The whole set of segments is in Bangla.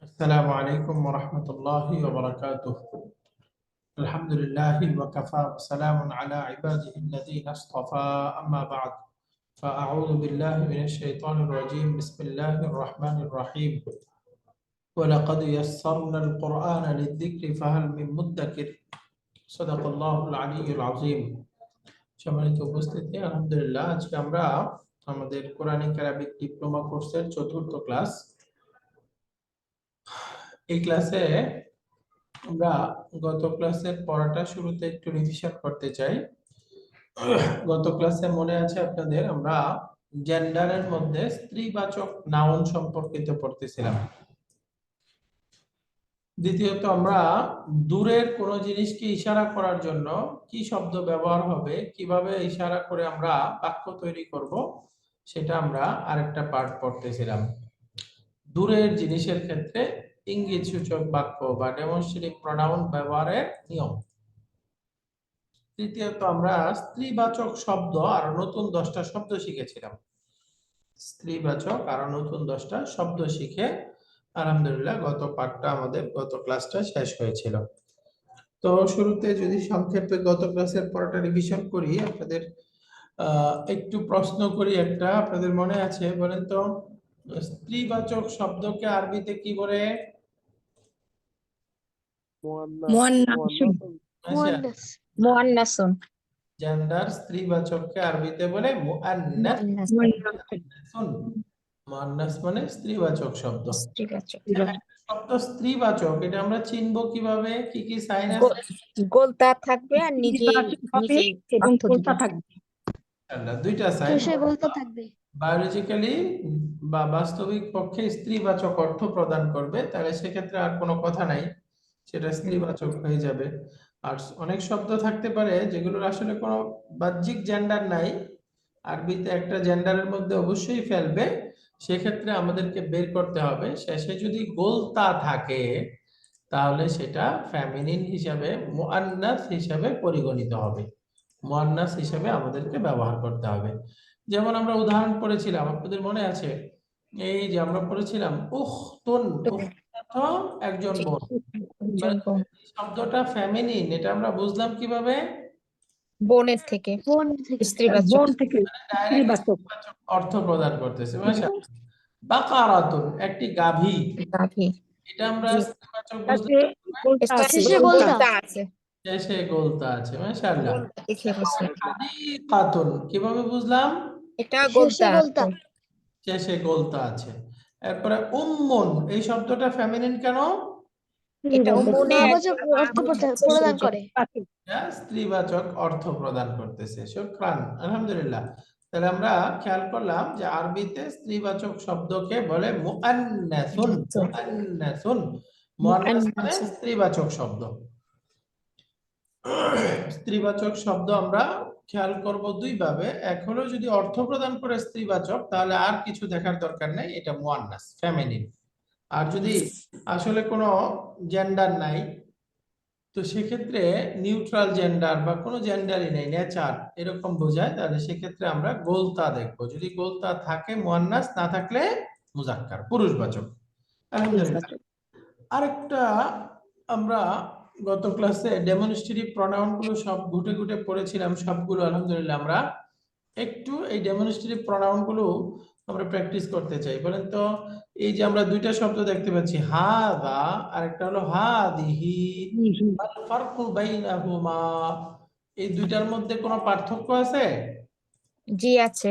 السلام عليكم ورحمة الله وبركاته. الحمد لله وكفى وسلام على عباده الذين اصطفى، أما بعد، فأعوذ بالله من الشيطان الرجيم. بسم الله الرحمن الرحيم. ولقد يسرنا القرآن للذكر فهل من مدكر. صدق الله العلي العظيم. সম্মানিত উপস্থিতি, আলহামদুলিল্লাহ, আজকে আমরা আমাদের কোরআনিক আরবিক ডিপ্লোমা কোর্সের চতুর্থ ক্লাস। এই ক্লাসে আমরা গত ক্লাসের পড়াটা শুরুতে একটু রিভিশন করতে চাই। গত ক্লাসে মনে আছে আপনাদের, আমরা জেন্ডারের মধ্যে স্ত্রীবাচক নাউন সম্পর্কিত পড়তেছিলাম। দ্বিতীয়ত আমরা দূরের কোনো জিনিসকে ইশারা করার জন্য কি শব্দ ব্যবহার হবে, কিভাবে ইশারা করে আমরা বাক্য তৈরি করব, সেটা আমরা আরেকটা পার্ট পড়তেছিলাম। দূরের জিনিসের ক্ষেত্রে ইঙ্গিত সূচক বাক্য বা ডেমনস্ট্রেটিভ প্রোনাউন ব্যবহারের নিয়ম। তৃতীয়ত আমরা স্ত্রীবাচক শব্দ আর নতুন 10টা শব্দ শিখেছিলাম। স্ত্রীবাচক আর নতুন 10টা শব্দ শিখে আলহামদুলিল্লাহ গত পাঠটা আমাদের গত ক্লাসটা শেষ হয়েছিল। তো শুরুতে যদি সংক্ষেপে গত ক্লাসের পড়াটা রিভিশন করি, আপনাদের একটু প্রশ্ন করি। একটা আপনাদের মনে আছে, বলেন তো, স্ত্রীবাচক শব্দকে আরবিতে কি বলে? মুআন্নাসুন। জেন্ডার স্ত্রীবাচককে আরবিতে বলে মুআন্নাস। মুআন্নাস মানে স্ত্রীবাচক শব্দ। শব্দ স্ত্রীবাচক, এটা আমরা চিনবো কিভাবে? কি কি সাইন আছে? গোলতা থাকবে আর নিচে এবং গোলতা থাকবে। দুইটা সাইন থাকবে। বায়োলজিক্যালি বা বাস্তবিক পক্ষে স্ত্রীবাচক অর্থ প্রদান করবে, তাহলে সেক্ষেত্রে আর কোনো কথা নাই, সেটা স্ত্রীবাচক হয়ে যাবে। আর অনেক শব্দ থাকতে পারে যেগুলোর আসলে কোনো বাহ্যিক জেন্ডার নাই, আরবিতে একটা জেন্ডারের মধ্যে অবশ্যই ফেলবে, সেক্ষেত্রে আমাদেরকে বের করতে হবে। শেষে যদি গোলতা থাকে তাহলে সেটা ফেমিনিন হিসাবে, মুআন্নাস হিসাবে পরিগণিত হবে, মুআন্নাস হিসাবে আমাদেরকে ব্যবহার করতে হবে। যেমন আমরা উদাহরণ পড়েছিলাম, আপনাদের মনে আছে, এই যে আমরা পড়েছিলাম উখতুন, অর্থ একজন বোন। শব্দটা ফেমিনিন, এটা আমরা বুঝলাম কিভাবে? বোনের থেকে, স্ত্রীবাচক ডাইরেক্ট অর্থ প্রদান করতেছে। মাশাআল্লাহ। বাকারাতুন, একটি গাভী, এটা আমরা স্ত্রীবাচক বুঝলাম, শেষে গোলতা আছে। মাশাআল্লাহ। হাদিকাতুন, কিভাবে বুঝলাম? এটা গোলতা, শেষে গোলতা আছে। এরপরে উম্মুন, এই শব্দটা ফেমিনিন কেন? এটা অর্থ প্রদান করে, স্ত্রীবাচক অর্থ প্রদান করতেছে। শুকরান, আলহামদুলিল্লাহ। তাহলে আমরা খেয়াল করলাম যে আরবিতে স্ত্রীবাচক শব্দকে বলে মুআন্নাসুন। মুআন্নাসুন, মুআন্নাস মানে স্ত্রীবাচক শব্দ। স্ত্রীবাচক শব্দ আমরা খেয়াল করব দুই ভাবে। এক হলো যদি অর্থ প্রদান করে স্ত্রীবাচক, তাহলে আর কিছু দেখার দরকার নেই, এটা মুআন্নাস, ফেমিনিন। আর যদি আসলে কোনো জেন্ডার নাই, তো সেক্ষেত্রে নিউট্রাল জেন্ডার বা কোনো জেন্ডারই নেই, নেচার এরকম বোঝায়, তাহলে সেক্ষেত্রে আমরা গোলতা দেখবো। যদি গোলতা থাকে মুআন্নাস, না থাকলে মুজাক্কার, পুরুষবাচক। আলহামদুলিল্লাহ। আরেকটা, আমরা গত ক্লাসে ডেমনস্ট্রেটিভ প্রোনাউন গুলো সব ঘুটে ঘুটে পড়েছিলাম, সবগুলো আলহামদুলিল্লাহ আমরা একটু এই ডেমনস্ট্রেটিভ প্রোনাউন গুলো আমরা প্র্যাকটিস করতে চাই। বলেন তো, এই যে আমরা দুইটা শব্দ দেখতে পাচ্ছি, হাযা আর একটা হলো হাযিহি, আল ফারকু বাইনাহুমা, এই দুইটার মধ্যে কোনো পার্থক্য আছে? জি আছে।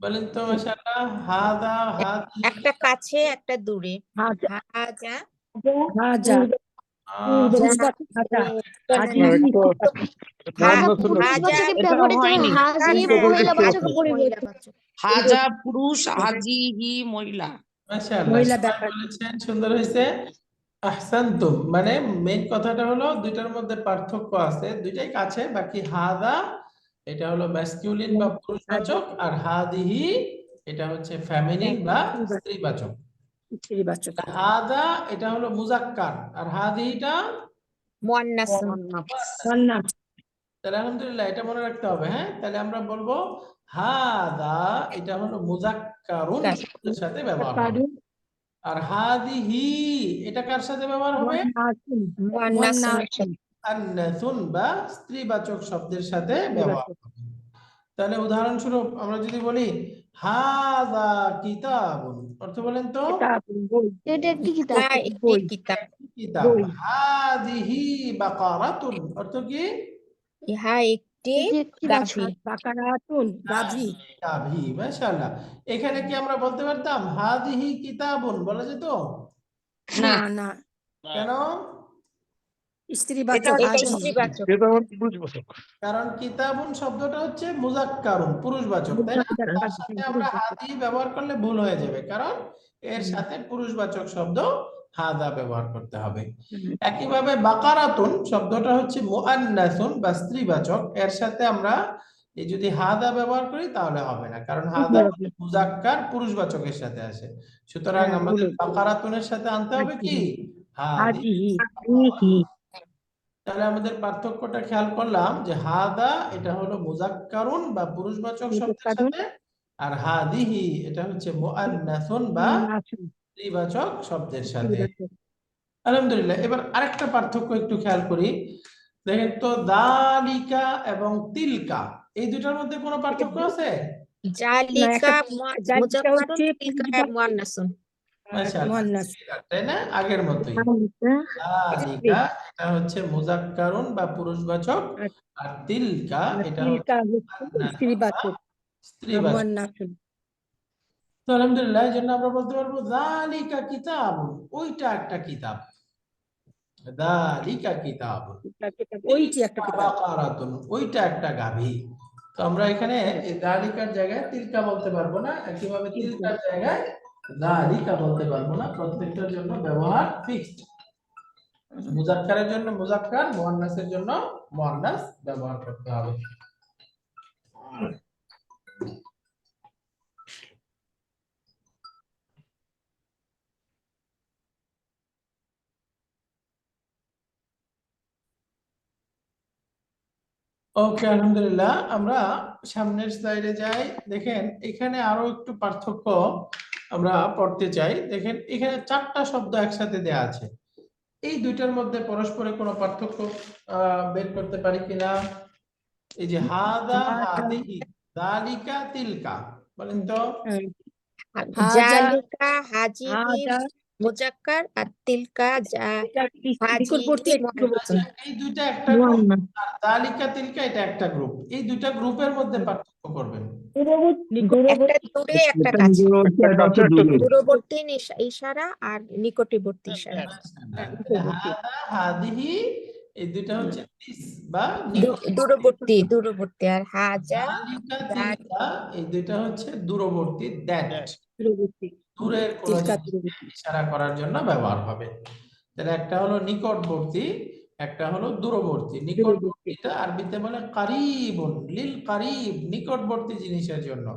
বলেন তো মাশাআল্লাহ। হাযা, হাযিহি, একটা কাছে একটা দূরে। হাযা, হাযা, হাজা পুরুষ, হাজিহি মহিলা। মাশাআল্লাহ, বলেছেন, সুন্দর হয়েছে। আহসানতুম, মানে মেইন কথাটা হলো দুইটার মধ্যে পার্থক্য আছে, দুইটাই কাছে। বাকি হাদা এটা হলো ম্যাসকিউলিন বা পুরুষবাচক, আর হাদিহি এটা হচ্ছে ফেমিনিন বা স্ত্রীবাচক। হাদা এটা হলো মুজাক্কার, আর হাদিহিটা মুআন্নাস। তাহলে আলহামদুলিল্লাহ এটা মনে রাখতে হবে। হ্যাঁ, তাহলে আমরা বলবো হাদা এটা হলো মুজাক্কারুন শব্দের সাথে ব্যবহার হবে। আর হাদিহি এটা কার সাথে ব্যবহার হবে? মুয়ান্নাসুনের সাথে। আন্নাসুন বা স্ত্রীবাচক শব্দের সাথে ব্যবহার হবে। তাহলে উদাহরণস্বরূপ আমরা যদি বলি হাযা কিতাবুন, অর্থ বলেন তো? এটা একটি কিতাব। হ্যাঁ, একটি কিতাব। কিতাব। হাদিহি বাকারাতুন, অর্থ কি? ইহা একটি গাভী। গাভী। মাশাআল্লাহ। এখানে কি আমরা বলতে পারতাম হাদিহি কিতাবুন, বলা যেত? না কেন? এটা স্ত্রীবাচক। কারণ কিতাবুন শব্দটা হচ্ছে মুজাক্কারুন, পুরুষবাচক, তাই না? তার সাথে আমরা হাদি ব্যবহার করলে ভুল হয়ে যাবে, কারণ এর সাথে পুরুষবাচক শব্দ হাদা ব্যবহার করতে হবে। একইভাবে বাকারাতুন শব্দটা হচ্ছে মুআন্নাসুন বা স্ত্রীবাচক, এর সাথে আমরা এই যদি হাদা ব্যবহার করি তাহলে হবে না, কারণ হাদা মুজাক্কার পুরুষবাচকের সাথে আসে। সুতরাং আমাদের বাকারাতুনের সাথে আনতে হবে কি? হাদিহি। তাহলে আমাদের পার্থক্যটা খেয়াল করলাম যে হাদা এটা হলো মুজাক্কারুন বা পুরুষবাচক শব্দের সাথে, আর হাদিহি এটা হচ্ছে মুআন্নাসুন বা স্ত্রীবাচক শব্দের সাথে। আলহামদুলিল্লাহ। এবার আরেকটা পার্থক্য একটু খেয়াল করি। দেখেন তো, দালিকা এবং তিলকা, এই দুটার মধ্যে কোনো পার্থক্য আছে? জালিকা মুজাক্কারুন, তিলকা মুয়ান্নাসুন। মাশাআল্লাহ, তাই না? আগের মতোই। দালিকা এটা হচ্ছে মুজাক্কারুন বা পুরুষবাচক, আর তিলকা এটা হচ্ছে স্ত্রীবাচক। তো আলহামদুলিল্লাহ, এই জন্য আমরা বলতে পারবো যালিকা কিতাবুন, ওইটা একটা কিতাব। যালিকা কিতাবুন, বাকারাতুন, ওইটা একটা গাভী। তো আমরা এখানে এই যালিকার জায়গায় তিলকা বলতে পারবো না, একইভাবে তিলকার জায়গায় যালিকা বলতে পারবো না। প্রত্যেকটার জন্য ব্যবহার ফিক্সড। মুজাক্কারের জন্য মুজাক্কার, মুয়ান্নাসের জন্য মুয়ান্নাস ব্যবহার করতে হবে। ওকে, আলহামদুলিল্লাহ। আমরা সামনের স্লাইডে যাই। দেখেন এখানে আরো একটু পার্থক্য আমরা পড়তে চাই। দেখেন এখানে 4টা শব্দ একসাথে দেয়া আছে। এই দুইটার মধ্যে পরস্পরের কোনো পার্থক্য বের করতে পারি কিনা? এই যে হাদা হাদিহি, যালিকা তিলকা, বলেন তো? জালিকা হাজিহি মুজাক্কার, আর তিলকা হাজিহি মুয়ান্নাসুন। এই দুইটা একটা গ্রুপ, আর যালিকা তিলকা এটা একটা গ্রুপ। এই দুইটা গ্রুপের মধ্যে পার্থক্য করবেন। একটা দূরে, একটা কাছে। দূরবর্তী ইশারা আর নিকটবর্তী ইশারা। হাদা হাদিহি এই দুইটা হচ্ছে দিস বা নিকট। দূরবর্তী। আর হাজা যালিকা তিলকা এই দুইটা হচ্ছে দূরবর্তী, দ্যাট, দূরের কোনো জিনিসকে ইশারা করার জন্য ব্যবহার হবে। তাহলে একটা হলো নিকটবর্তী, একটা হলো দূরবর্তী। নিকটবর্তীটা আরবিতে বলে কারিবুন, লিল কারিব, নিকটবর্তী জিনিসের জন্য।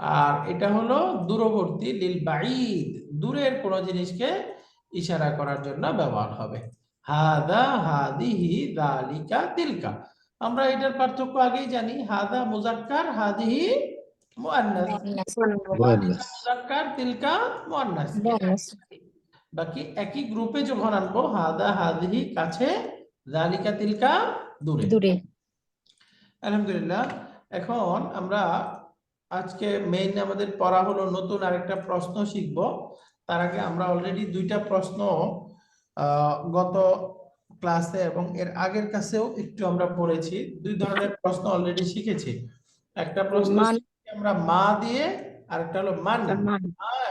আর এটা হলো দূরবর্তী, লিল বাঈদ, দূরের কোনো জিনিসকে ইশারা করার জন্য ব্যবহার হবে। হাদা হাদিহি যালিকা তিলকা, আমরা এটার পার্থক্য আগেই জানি। হাদা মুজাক্কার, হাদিহি মুআন্নাস। মুজাক্কার, তিলকা মুআন্নাস। বাকি একই গ্রুপে যখন আনবো, হাদা হাদিহি কাছে, যালিকা তিলকা দূরে। আলহামদুলিল্লাহ। এখন আমরা আজকে মেইন আমাদের পড়া হলো নতুন আরেকটা প্রশ্ন শিখব। তার আগে আমরা অলরেডি 2টা প্রশ্ন গত ক্লাসে এবং এর আগের ক্লাসেও একটু আমরা পড়েছি। 2 ধরনের প্রশ্ন অলরেডি শিখেছি। একটা প্রশ্ন শিখেছি আমরা মা দিয়ে, আরেকটা হলো মান, মা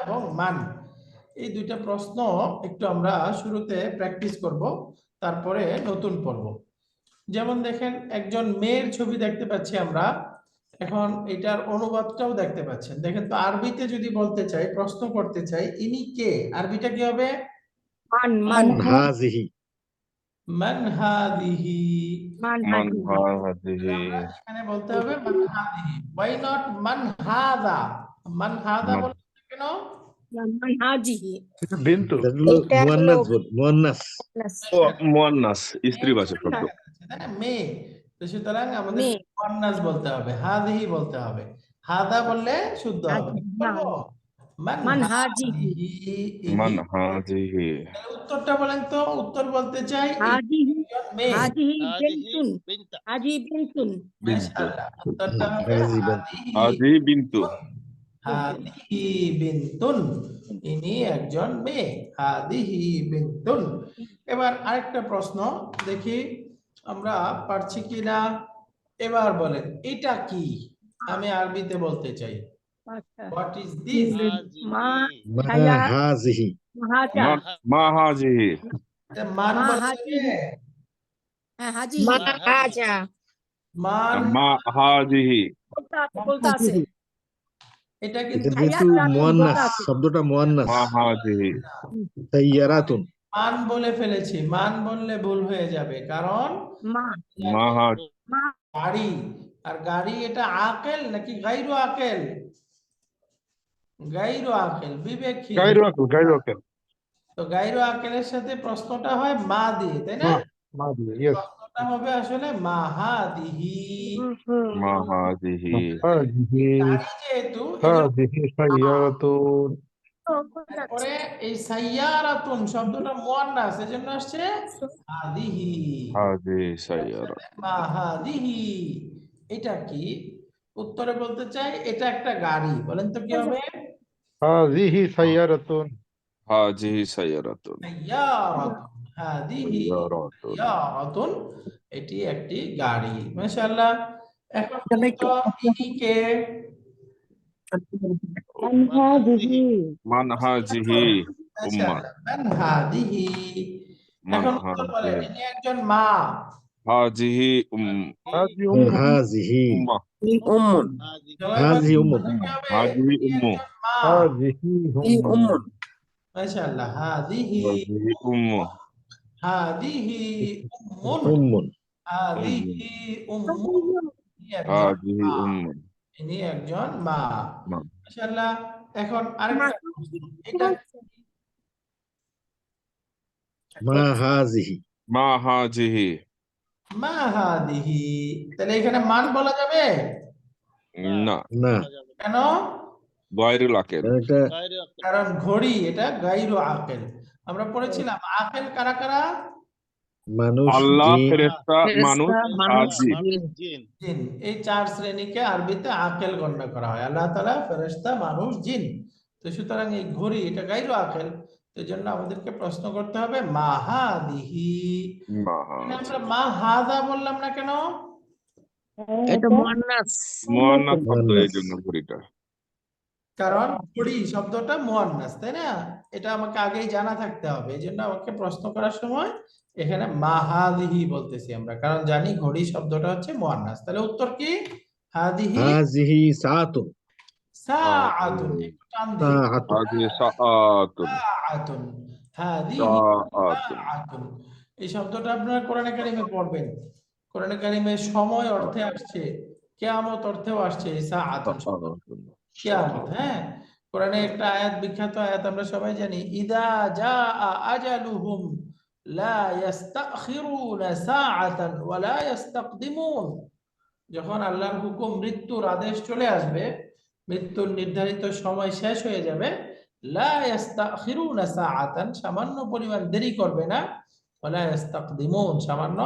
এবং মান। এই 2টা প্রশ্ন একটু আমরা শুরুতে প্র্যাকটিস করব, তারপরে নতুন পড়ব। যেমন দেখেন একজন মেয়ের ছবি দেখতে পাচ্ছি আমরা। এখন এটার অনুবাদটাও দেখতে পাচ্ছেন। দেখেন তো, আরবিতে যদি বলতে চাই, প্রশ্ন করতে চাই ইনি কে, আরবিটা কি হবে? মান হাযিহি। মান হাদিহি। হাযিহি। এখানে বলতে হবে মান হাদিহি। ওয়াই নট মান হাদা? মান হাদা বলতে কেন? বিন্তু। এটা হলো মুয়ান্নাস। মুয়ান্নাস, স্ত্রীবাচক শব্দ। মেয়ে। তো সুতরাং আমাদের মুয়ান্নাস বলতে হবে, হাদিহি বলতে হবে। হাদা বললে শুদ্ধ হবে। বলবো? মান মান হাযিহি ইনি। মান হাজিহি তাহলে উত্তরটা বলেন তো, উত্তর বলতে চাই ইনি হাজিহি একজন মেয়ে। হাজিহি বেন্তুন হাজি বেন্তুন বিন্তু মাশাআল্লাহ, উত্তরটা হবে হাজি বিন হাযিহি হাজি বিন্তু হাদিহি বিনতুন, ইনি একজন মেয়ে। হাদিহি বিনতুন। এবার আরেকটা প্রশ্ন দেখি আমরা পারছি কিনা। এবার বলেন এটা কি? আমি আরবিতে বলতে চাই, আচ্ছা হোয়াট ইজ দিস? মা মা ছায়া হাজিহি হাজা মা হাজিহি মান মা বলা হাজিহি যাবে? হ্যাঁ হাজি মা হাজা মান মা হাজিহি বলতে আছে এটা এটা কিন্তু যেহেতু ছায়াতুন বলতে মুয়ান্নাস, আছে শব্দটা মুয়ান্নাস, মা হাজিহি সাইয়ারাতুন। মান বলে ফেলেছি, মান বললে ভুল হয়ে যাবে, কারণ মা মা হা মা গাড়ি, আর গাড়ি এটা আকেল নাকি গাইরু আকেল? গাইরু আকেল, বিবেকহীন। গাইরু আকেল তো গাইরু আকেলের সাথে প্রশ্নটা হয় মা দিয়ে, তাই না? মা দিয়ে, ইয়েস। প্রশ্নটা হবে আসলে মাহাদিহি। মা হাজিহি হাজিহি গাড়ি যেহেতু এই জন্য হাজিহি সাইয়ারাতুন। পরে এই সাইয়ারাতুন শব্দটা মুয়ান্নাস, এজন্য আসছে হাদিহি। হাজি সাইয়ারা মাহাদিহি, এটা কি? উত্তরে বলতে চাই এটা একটা গাড়ি, বলেন তো কি হবে? হাজিহি সাইয়ারাতুন। হাজিহি সাইয়ারাতুন সাইয়ারাতুন, হাদিহি সাইয়ারাতুন সাইয়ারাতুন, এটি একটি গাড়ি। মাশাআল্লাহ। এখন তো ইনি কে? মান হাজিহি মান হাজিহি উম্মা মাশাআল্লাহ, মান হাদিহি। মান এখন উত্তর বলেন, হাজিহি ইনি একজন মা। হাজিহি হাজিহি হাজিহি উম্মা উম্মুন সবাই বলেন হাজিহি উম্মুন। কি হবে? হাজিহি ইনি উম্মু একজন মা। হাজিহি উম্মুন। মাশাআল্লাহ, হাদিহি হাজিহি উম্মু হাদিহি উম্মুন উম্মুন। হাদিহি উম্মুন, ইনি একজন হাজিহি মা। উম্মু ইনি একজন মা। মা মাশাআল্লাহ। এখন আরেকটা প্রশ্ন, এটা মা হাজিহি মা হাজিহি মা হাদিহি, তাহলে এখানে মান বলা যাবে? না না, কেন? গায়রুল আকেল এটা কারণ ঘড়ি এটা গাইরু আকেল। আমরা পড়েছিলাম আকেল কারা কারা? মানুষ, আল্লাহ, জিন, ফেরেশতা, মানুষ আর জিন। জিন। এই চার শ্রেণীকে আরবিতে আকেল গণ্য করা হয়, আল্লাহ তাআলা, ফেরেশতা, মানুষ, জিন। তো সুতরাং এই ঘড়ি এটা গাইরু আকেল, তো এই জন্য আমাদেরকে প্রশ্ন করতে হবে মা হাদিহি। মা এখানে আমরা হাজিহি মা হাদা বললাম না কেন? এটা মুয়ান্নাস মুয়ান্নাস শব্দ, এই মুয়ান্নাস। জন্য ঘড়িটা কারণ ঘড়ি শব্দটা মুয়ান্নাস, তাই না? এটা আমাকে আগেই জানা থাকতে হবে, এই জন্য আমাকে প্রশ্ন করার সময় এখানে মা হাদিহি বলতেছি আমরা, কারণ জানি ঘড়ি শব্দটা হচ্ছে মুয়ান্নাস। তাহলে উত্তর কি? হাদিহি হাজিহি সাআতুন। সাআতুন, একটু টান দিয়ে সাআতুন। হাজিহি সাআতুন সাআতুন, হাদিহি সাআতুন সাআতুন। এই শব্দটা আপনারা কোরআনে কারিমে পড়বেন। কোরআনে কারিমে সময় অর্থে আসছে, কিয়ামত অর্থেও আসছে এই সাআতুন শব্দ। সাআতুন কিয়ামত, হ্যাঁ। কোরআনে একটা আয়াত, বিখ্যাত আয়াত, আমরা সবাই জানি, ইদা জাআ আজালুহুম লা ইস্তাখিরুনা সাআতান ওয়া লা ইস্তাকদিমুন। যখন আল্লাহর হুকুম, মৃত্যুর আদেশ চলে আসবে, মৃত্যুর নির্ধারিত সময় শেষ হয়ে যাবে, লা ইস্তাখিরুনা সাআতান, সামান্য পরিমাণ দেরি করবে না, ওয়া লা ইস্তাকদিমুন, সামান্য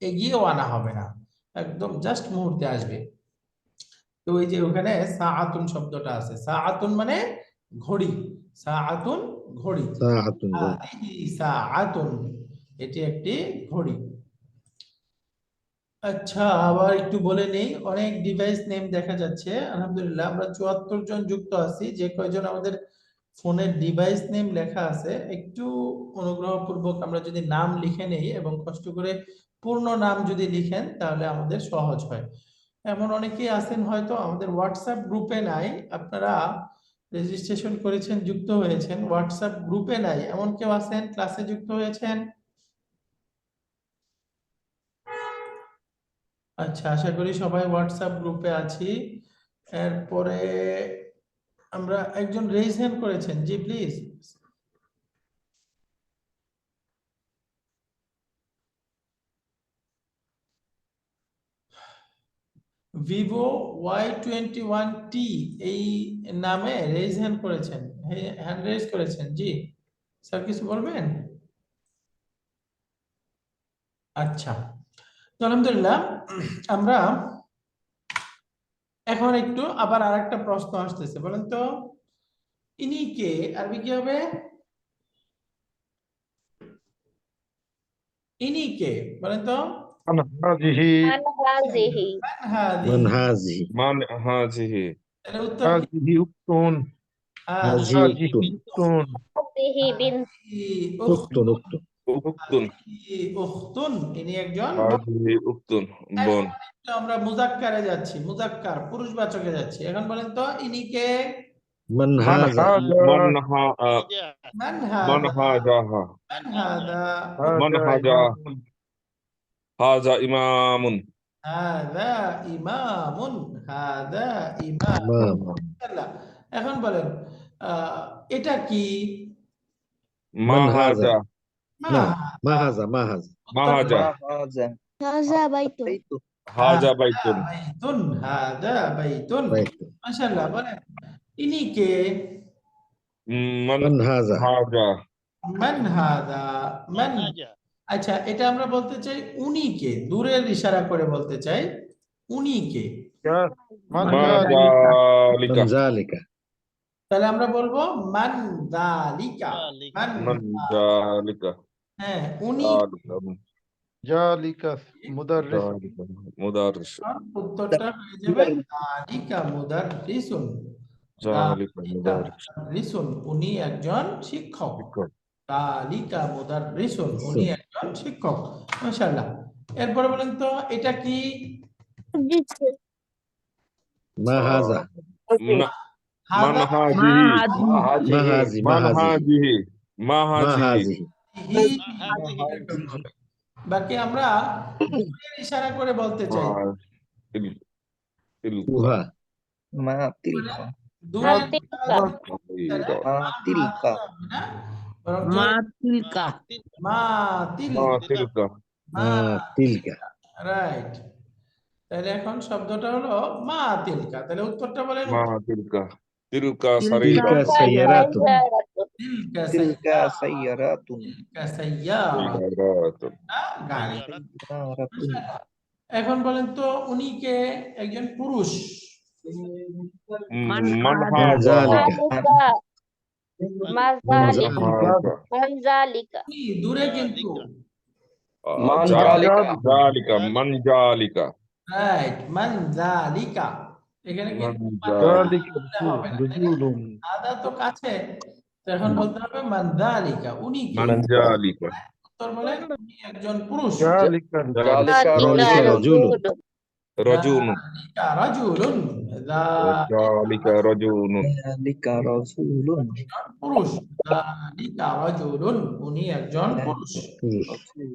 এগিয়েও আনা হবে না, একদম জাস্ট মুহূর্তে আসবে। তো ওই যে ওখানে সাআতুন শব্দটা আছে, সাআতুন মানে ঘড়ি, সাআতুন ঘড়ি, সাআতুন। হাদিহি সাআতুন, এটি একটি ঘড়ি। আচ্ছা, আবার একটু বলে নেই, অনেক ডিভাইস নেম দেখা যাচ্ছে। আলহামদুলিল্লাহ, আমরা 74 জন যুক্ত আছি। যে কয়জন আমাদের ফোনের ডিভাইস নেম লেখা আছে, একটু অনুগ্রহপূর্বক আমরা যদি নাম লিখে নেই এবং কষ্ট করে পূর্ণ নাম যদি লিখেন তাহলে আমাদের সহজ হয়। এমন অনেকেই আছেন হয়তো আমাদের হোয়াটসঅ্যাপ গ্রুপে নাই, আপনারা রেজিস্ট্রেশন করেছেন, যুক্ত হয়েছেন, হোয়াটসঅ্যাপ গ্রুপে নাই, এমন কেউ আছেন? ক্লাসে যুক্ত হয়েছেন? আচ্ছা, আশা করি সবাই হোয়াটসঅ্যাপ গ্রুপে আছি। এরপরে আমরা একজন রেইজ হ্যান্ড করেছেন, জি প্লিজ। ভিভো Y21T এই নামে রেজ হ্যান্ড করেছেন, হ্যান্ড রেজ করেছেন। জি স্যার, কিছু বলবেন? আচ্ছা, তো আলহামদুলিল্লাহ আমরা এখন একটু আবার আরেকটা প্রশ্ন আসতেছে, বলেন তো ইনি কে, আরবি কি হবে? ইনি কে বলেন তো? মান হাজিহি মান হাযিহি মান হাজিহি মান হাজিহি তাহলে উত্তর কি? হাজিহি উক্তুন হাজিহি হাজিহি উক্তুন উক্তুন হাযিহি বিন উক্তুন উক্তুন উক্তুন উখতুন, ইনি একজন বোন। হাজিহি উক্তুন এখন বোন একটু আমরা মুজাক্কারে যাচ্ছি, মুজাক্কার পুরুষবাচকে যাচ্ছি। এখন বলেন তো ইনি কে? মান মান হাজা মান হা মান মান হাদা, হাজাহা মান হাদা, মান হাজা হাজা ইমামুন হাদা ইমামুন, হাদা ইমাম। ইমাম আল্লাহ। এখন বলেন এটা কি? মা মান হাজা হাজা মা না হাদা। মা হাজা মা হাজা মা উত্তর হাজা হাযা বাইতুন হাজা বাইতুন বাইতুন, হাদা বাইতুন। বাইতু মাশাআল্লাহ, বলেন ইনি কে? মান মান হাজা হাজা মান হাদা, মান। আচ্ছা, এটা আমরা বলতে চাই উনি কে, দূরের ইশারা করে বলতে চাই উনি কে। মা মান জালিকা জালিকা তাহলে আমরা বলবো মান যালিকা, মান। মান জালিকা হ্যাঁ, উনি জালিকা কে? মুদাররিস মুদাররিস উত্তরটা হয়ে যাবে যালিকা মুদাররিসুন, জালিকা যালিকা মুদাররিস মুদাররিসুন, উনি একজন শিক্ষক। শিক্ষক যালিকা মুদাররিসুন, উনি একজন শিক্ষক। মাশাআল্লাহ। এরপরে বলেন তো এটা কি? মা হাজা না- মান হাদা হাজিহি মা হাজি মা মান হাজিহি হাজিহি মা মা হাজিহি হি, এরকম হবে। বাকি আমরা দূরের ইশারা করে বলতে চাই, তিলকা উহা দূরের তিলকা তিলকা না, বরং মা তিলকা মা তিল, মা তিলকা মা তিলকা রাইট। তাহলে এখন শব্দটা হলো মা তিলকা, তাহলে উত্তরটা বলেন। মা তিলকা তিলকা তিলকা সারিরা তিলকা সাইয়ারাতুন তিলকা তিলকা সাইয়ারাতুন তিলকা সাইয়ারা, সাইয়ারাতুন গাড়ি। সাইয়ারাতুন এখন বলেন তো উনি কে? একজন পুরুষ। মান মান হাজা হাজাহা মাযালিকা হাজা মাযালিকা উনি দূরে কিন্তু, মান জালিকা মান জালিকা রাইট, মান যালিকা। এখানে মান কিন্তু জালিকা বললে হবে না, আদা তো কাছে, তো এখন বলতে হবে মান যালিকা, উনি কে? মান জালিকা উত্তর বলেন উনি একজন পুরুষ। যালিকা যালিকা রাজুলুন রাজুন যালিকা রাজুলুন, জালিকা রাজুন যালিকা রাসূলুন পুরুষ। যালিকা রাজুলুন, উনি একজন পুরুষ। পুরুষ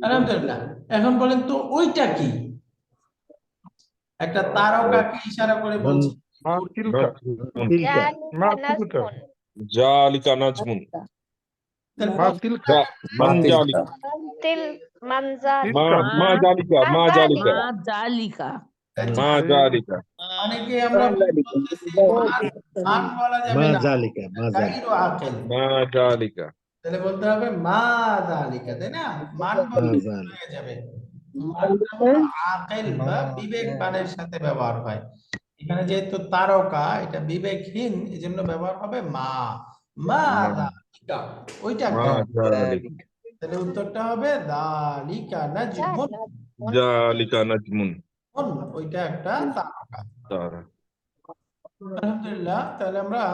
আলহামদুলিল্লাহ। এখন বলেন তো ওইটা কি? একটা তারকাকে ইশারা করে মান বলছি, তিলকা নাজমুন জালিকা নাজমুন মান জালিকা তিল মানজাল মা জালিকা মা জালিকা মা জালিকা মা জালিকা অনেকে আমরা বলতেছি মান, মান বলা যাবে মা না, জালিকা মা জালিকা গাইরু আকিল। মা জালিকা তাহলে বলতে হবে মা যালিকা, তাই না? মান মা বলতে জালিকা হয়ে যাবে। মানটা হলো আকিল বা বিবেকবানের সাথে ব্যবহার হয়। এখানে যেহেতু তারকা, এটা বিবেকহীন, এজন্য ব্যবহার হবে মা। মা যালিকা, ওইটা মা কি? জালিকা তাহলে উত্তরটা হবে যালিকা নাজমুন, জালিকা নাজমুন ওইটা একটা তারকা। তারা আলহামদুলিল্লাহ। তাহলে আমরা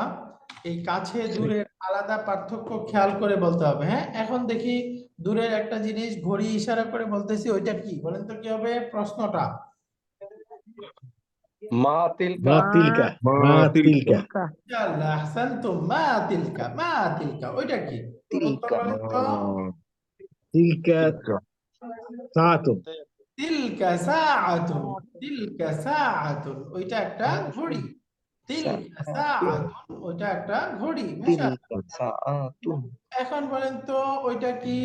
এই কাছে দূরের আলাদা পার্থক্য খেয়াল করে বলতে হবে। হ্যাঁ, এখন দেখি দূরের একটা জিনিস ঘড়ি ইশারা করে বলতেছি, ওইটা কি বলেন তো? কি হবে প্রশ্নটা? মা তিলকা মা তিলকা মা মা তিলকা তিলকা ইনশাআল্লাহ, আহসানতুম। মা তিলকা, মা তিলকা, ওইটা কি? উত্তর তিলকা বলেন তো। তিলকা তিলকা সাআতুন তিলকা সাআতুন, তিলকা সাআতুন, ওইটা একটা ঘড়ি। তিলকা সাআতুন, ওইটা একটা ঘড়ি। মাশাআল্লাহ। তিলকা সাআতুন এখন বলেন তো ওইটা কি?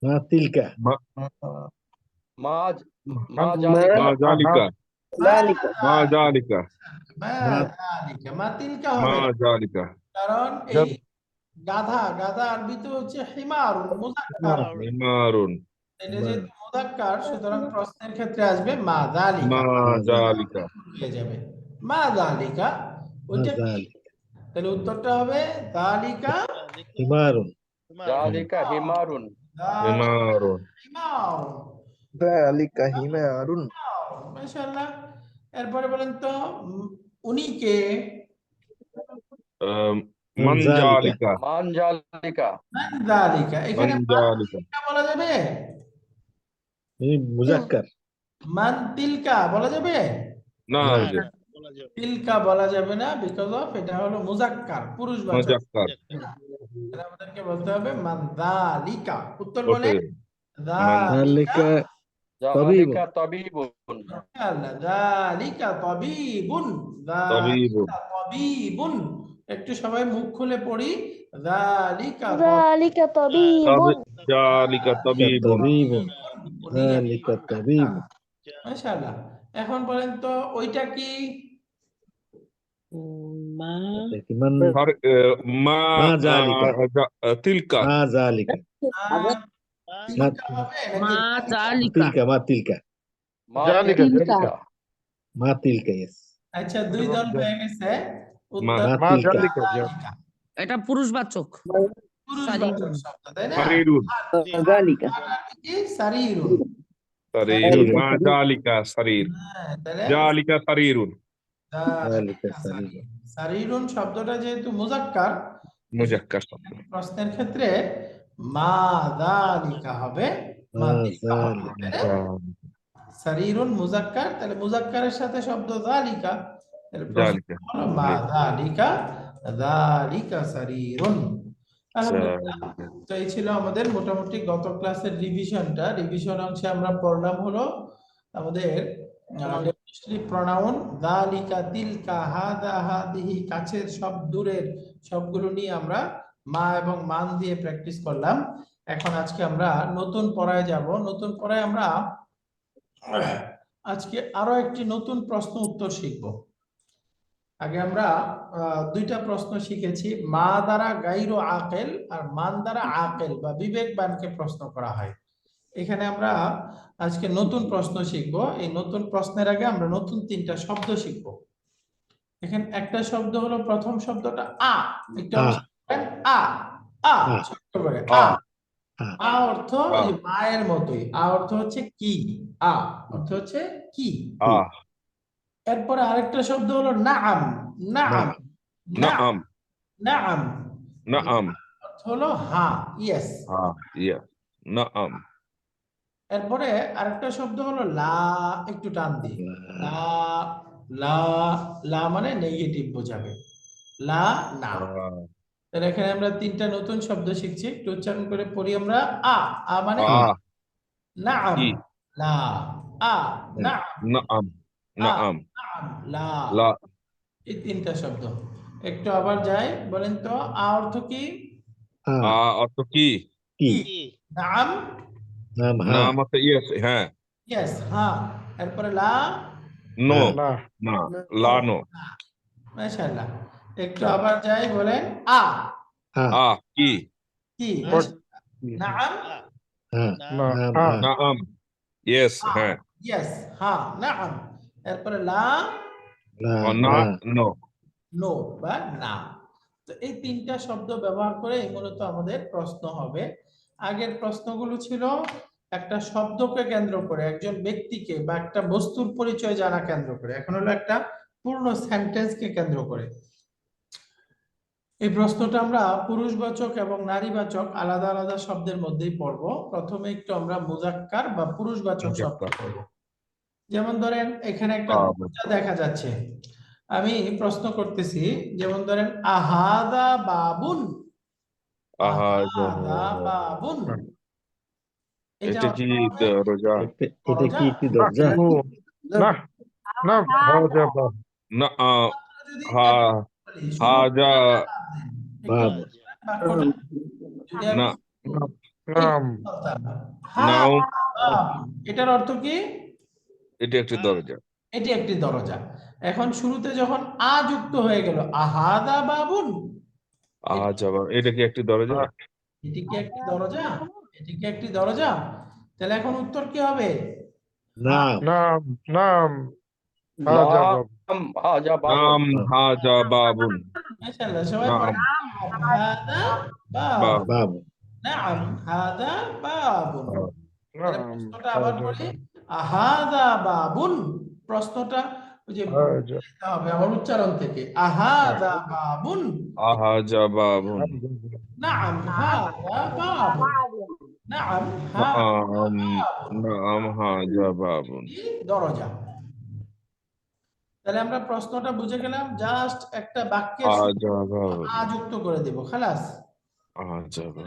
মা তিলকা মা মা মা জালিকা জালিকা মা জালিকা মা যালিকা, মা তিলকা মা হবে না। জালিকা কারণ এই গাধা আরবিতে হচ্ছে হিমারুন, মুযাক্কার। হিমারুন এটা যেহেতু মুযাক্কার, সুতরাং প্রশ্নের ক্ষেত্রে আসবে মা মা যালিকা জালিকা হয়ে যাবে। মা যালিকা ওইটা কি? মাযালিকা তাহলে উত্তরটা হবে যালিকা হিমারুন জালিকা হিমারুন হিমারুন হিমারুন। জালিকা হিমারুন মাশাআল্লাহ। এরপরে বলেন তো উনি কে? মান জালিকা জালিকা মান জালিকা মান যালিকা। এখানে মান মান জালিকা তিলকা বলা যাবে? এই মুযাক্কার মান তিলকা বলা যাবে? না না। হুজুর তিলকা বলা যাবে না, বিকজ অফ এটা হলো মুযাক্কার, পুরুষবাচক। মুযাক্কার তাহলে আমাদেরকে বলতে হবে মান যালিকা। উত্তর বলে ওকে মান যালিকা জালিকা তাবিবুন যালিকা তাবিবুন, তাবিবুন যালিকা তাবিবুন। একটু সবাই মুখ খুলে পড়ি, যালিকা যালিকা তাবিবুন। জালিকা তাবিবুন তাবিবুন উনি যালিকা তাবিবুন মাশাআল্লাহ। এখন বলেন তো ওইটা কি? দেখি মান মা মা জালিকা তিলকা মা জালিকা তিলকা হবে নাকি তিলকা মা তিলকা তিলকা। মা তিলকা yes আচ্ছা, দুই দল হয়ে গেছে। মা উত্তর মা তিলকা যালিকা। এটা পুরুষবাচক। পুরুষবাচক শব্দ, তাই না? সারিরুন যালিকা। কি সারিরুন। সারিরুন মা জালিকা সারির হ্যাঁ, তাহলে জালিকা সারিরুন যালিকা সারিরুন। সারিরুন সারিরুন শব্দটা যেহেতু মুযাক্কার, মুযাক্কার শব্দ প্রশ্নের ক্ষেত্রে মা যালিকা হবে, মা মা তিলকা হবে, যালিকা তাই না? সারিরুন মুযাক্কার, তাহলে মুযাক্কারের সাথে শব্দ যালিকা, তাহলে প্রশ্ন জালিকা হলো মা যালিকা, যালিকা সারিরুন। আলহামদুলিল্লাহ। তো এই ছিল আমাদের মোটামুটি গত ক্লাসের রিভিশনটা। রিভিশন অংশে আমরা পড়লাম হলো আমাদের ডেমনস্ট্রেটিভ প্রোনাউন যালিকা, তিলকা, হাদা, হাদিহি, কাছের সব, দূরের সবগুলো নিয়ে আমরা মা এবং মান দিয়ে প্র্যাকটিস করলাম। এখন আজকে আমরা নতুন পড়ায় যাব। নতুন পড়ায় আমরা আজকে আরো একটি নতুন প্রশ্ন উত্তর শিখব। আগে আমরা দুইটা প্রশ্ন শিখেছি, মা দ্বারা গাইরু আকেল আর মান দ্বারা আকেল বা বিবেকবানকে প্রশ্ন করা হয়। এখানে আমরা আজকে নতুন প্রশ্ন শিখব। এই নতুন প্রশ্নের আগে আমরা নতুন তিনটা শব্দ শিখব। এখানে একটা শব্দ হলো, প্রথম শব্দটা আ। একটু আ আ ছোট্ট করে আ। আ অর্থ এই মায়ের মতোই। আ অর্থ হচ্ছে কি। আ অর্থ হচ্ছে কি। আহ এরপরে আরেকটা শব্দ হলো নাআম। নাআম নাআম নাআম নাআম অর্থ হলো হ্যাঁ, ইয়েস। ইয়া নাআম এরপরে আরেকটা শব্দ হলো লা। একটু টান দিয়ে লা। লা লা মানে নেগেটিভ বোঝাবে। লা না। তাহলে এখানে আমরা তিনটা নতুন শব্দ শিখছি, একটু উচ্চারণ করে পড়ি আমরা। আ মানে নাআম, কি লা। আ নাআম, নাআম নাআম নাআম, লা। লা এই তিনটা শব্দ একটু আবার যাই, বলেন তো আ অর্থ কি? অর্থ কি কি নাআম নাম নাম অর্থ ইয়েস হ্যাঁ ইয়েস হ্যাঁ। এরপরে লা নো না লা নো মাশাআল্লাহ। একটু আবার যাই, বলেন আ কি কি। নাআম নাআম ইয়েস হ্যাঁ ইয়েস হ্যাঁ নাআম। এরপরে লা না নো নো বা না। তো এই তিনটা শব্দ ব্যবহার করে মূলত আমাদের প্রশ্ন হবে। আগের প্রশ্নগুলো ছিল একটা শব্দকে কেন্দ্র করে, একজন ব্যক্তিকে বা একটা বস্তুর পরিচয় জানা কেন্দ্র করে। এখন হলো একটা পূর্ণ সেন্টেন্সকে কেন্দ্র করে। এই প্রশ্নটা আমরা পুরুষবাচক এবং নারীবাচক আলাদা আলাদা শব্দের মধ্যেই পড়বো। প্রথমে একটু আমরা মুযাক্কার বা পুরুষবাচক শব্দ পড়বো। যেমন ধরেন এখানে একটা দরজা দেখা যাচ্ছে, আমি প্রশ্ন করতেছি, যেমন ধরেন আহাদা বাবুন। আহাদা বাবুন, এটা কি দরজা এটা কি একটি দরজা না হাজা বাব না নাম হাদা নাম বাবুন। এটার অর্থ কি? এটি একটি দরজা এটি একটি দরজা। এখন শুরুতে যখন আ যুক্ত হয়ে গেল, আহাদা বাবুন, আহাজা এটা কি একটি দরজা এটি কি একটি দরজা? এটি কি একটি দরজা? তাহলে এখন উত্তর কি হবে? নাম নাম নাম হাজা বাবু নাম হাজা বাবুন নাম হাজা বাবুন মাশাআল্লাহ, সবাই নাম পড়ে। হাদা বাবুন। বাবু বাবু নাম হাদা বাবুন। তাহলে নাম প্রশ্নটা আবার হাজা বলি, আহাদা বাবুন। প্রশ্নটা ওই যে হাজা বলতে হবে আমার উচ্চারণ থেকে, আহাদা বাবুন। আহাজা বাবুন নাম হাদা বাবুন। নাম হাদা নাম বাবুন। নাম হাজা বাবুন দরজা। তাহলে আমরা প্রশ্নটা বুঝে গেলাম, জাস্ট একটা বাক্যের শুরুতে আহাজা বাবুন আ যুক্ত করে দেব, খালাস। আহাজা বাবুন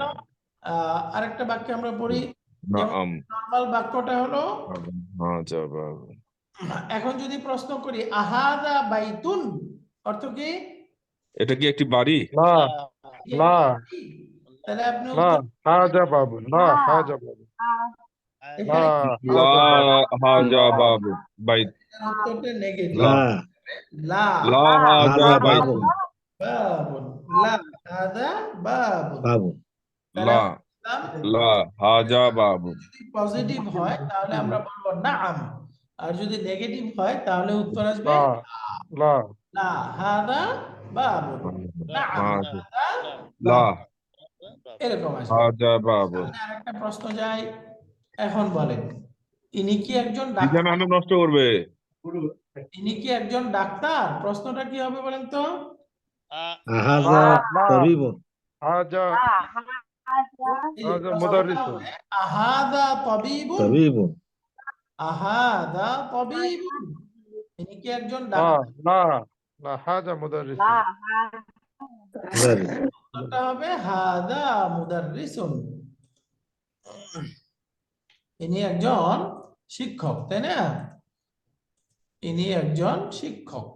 আরেকটা বাক্যে আমরা পড়ি, যেমন নাম নর্মাল বাক্যটা হলো, হাজা বাবুন এখন যদি প্রশ্ন করি আহাদা বাইতুন, অর্থ কি? এটা কি একটি বাড়ি না না তাহলে আপনি না উত্তর হাজা বাবুন না হাজা বাবুন এখানে লা হাজা বাবু বাইত উত্তরটা নেগেটিভ। লা লা লা হাজা হাজা বাইত বাবুন বাবুন। লা হাদা বাবুন। বাবু তাহলে লা আমরা বললাম, লা হাজা বাবু যদি পজিটিভ হয় তাহলে আমরা বলবো নাআম, আর যদি নেগেটিভ হয় তাহলে উত্তর আসবে লা লা লা হাদা বাবুন। নাআম হাজা হাদা লা বাবুন। এরকম আসবে। হাজা বাবু সামনে আরেকটা প্রশ্ন যাই, এখন বলেন, ইনি কি একজন দিদা ডাক্তার? ম্যাডাম নষ্ট করবে ইনি কি একজন ডাক্তার? প্রশ্নটা কি হবে বলেন তো? আহাজা তবিবুন হাজা এই যে হাজা প্রশ্নটা মুদাররিসুন। হবে, আহাদা তাবিবুন। তবিবুন আহাদা তাবিবুন। ইনি কি একজন না ডাক্তার? না না হাজা মুদাররিসুন। মুদারিস উত্তরটা হবে হাদা মুদাররিসুন। ইনি একজন শিক্ষক, তাই না? ইনি একজন শিক্ষক।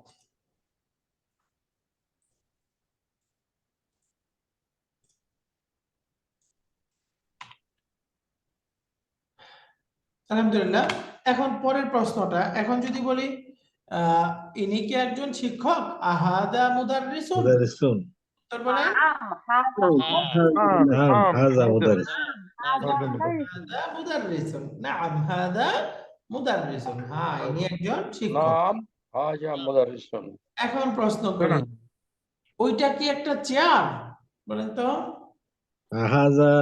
আলহামদুলিল্লাহ। এখন পরের প্রশ্নটা, এখন যদি বলি ইনি কি একজন শিক্ষক? আহাদা মুদাররিসুন। মুদারিসুন উত্তর বলেন। নাম হাজা মুদারিস হাজা মুদাররিসুন। হাদা মুদাররিসুন। নাআম হাদা মুদাররিসুন। হ্যাঁ, ইনি একজন শিক্ষক। নাম হাজা মুদাররিসুন। এখন প্রশ্ন করি, ওইটা কি একটা চেয়ার? বলেন তো। আহাজা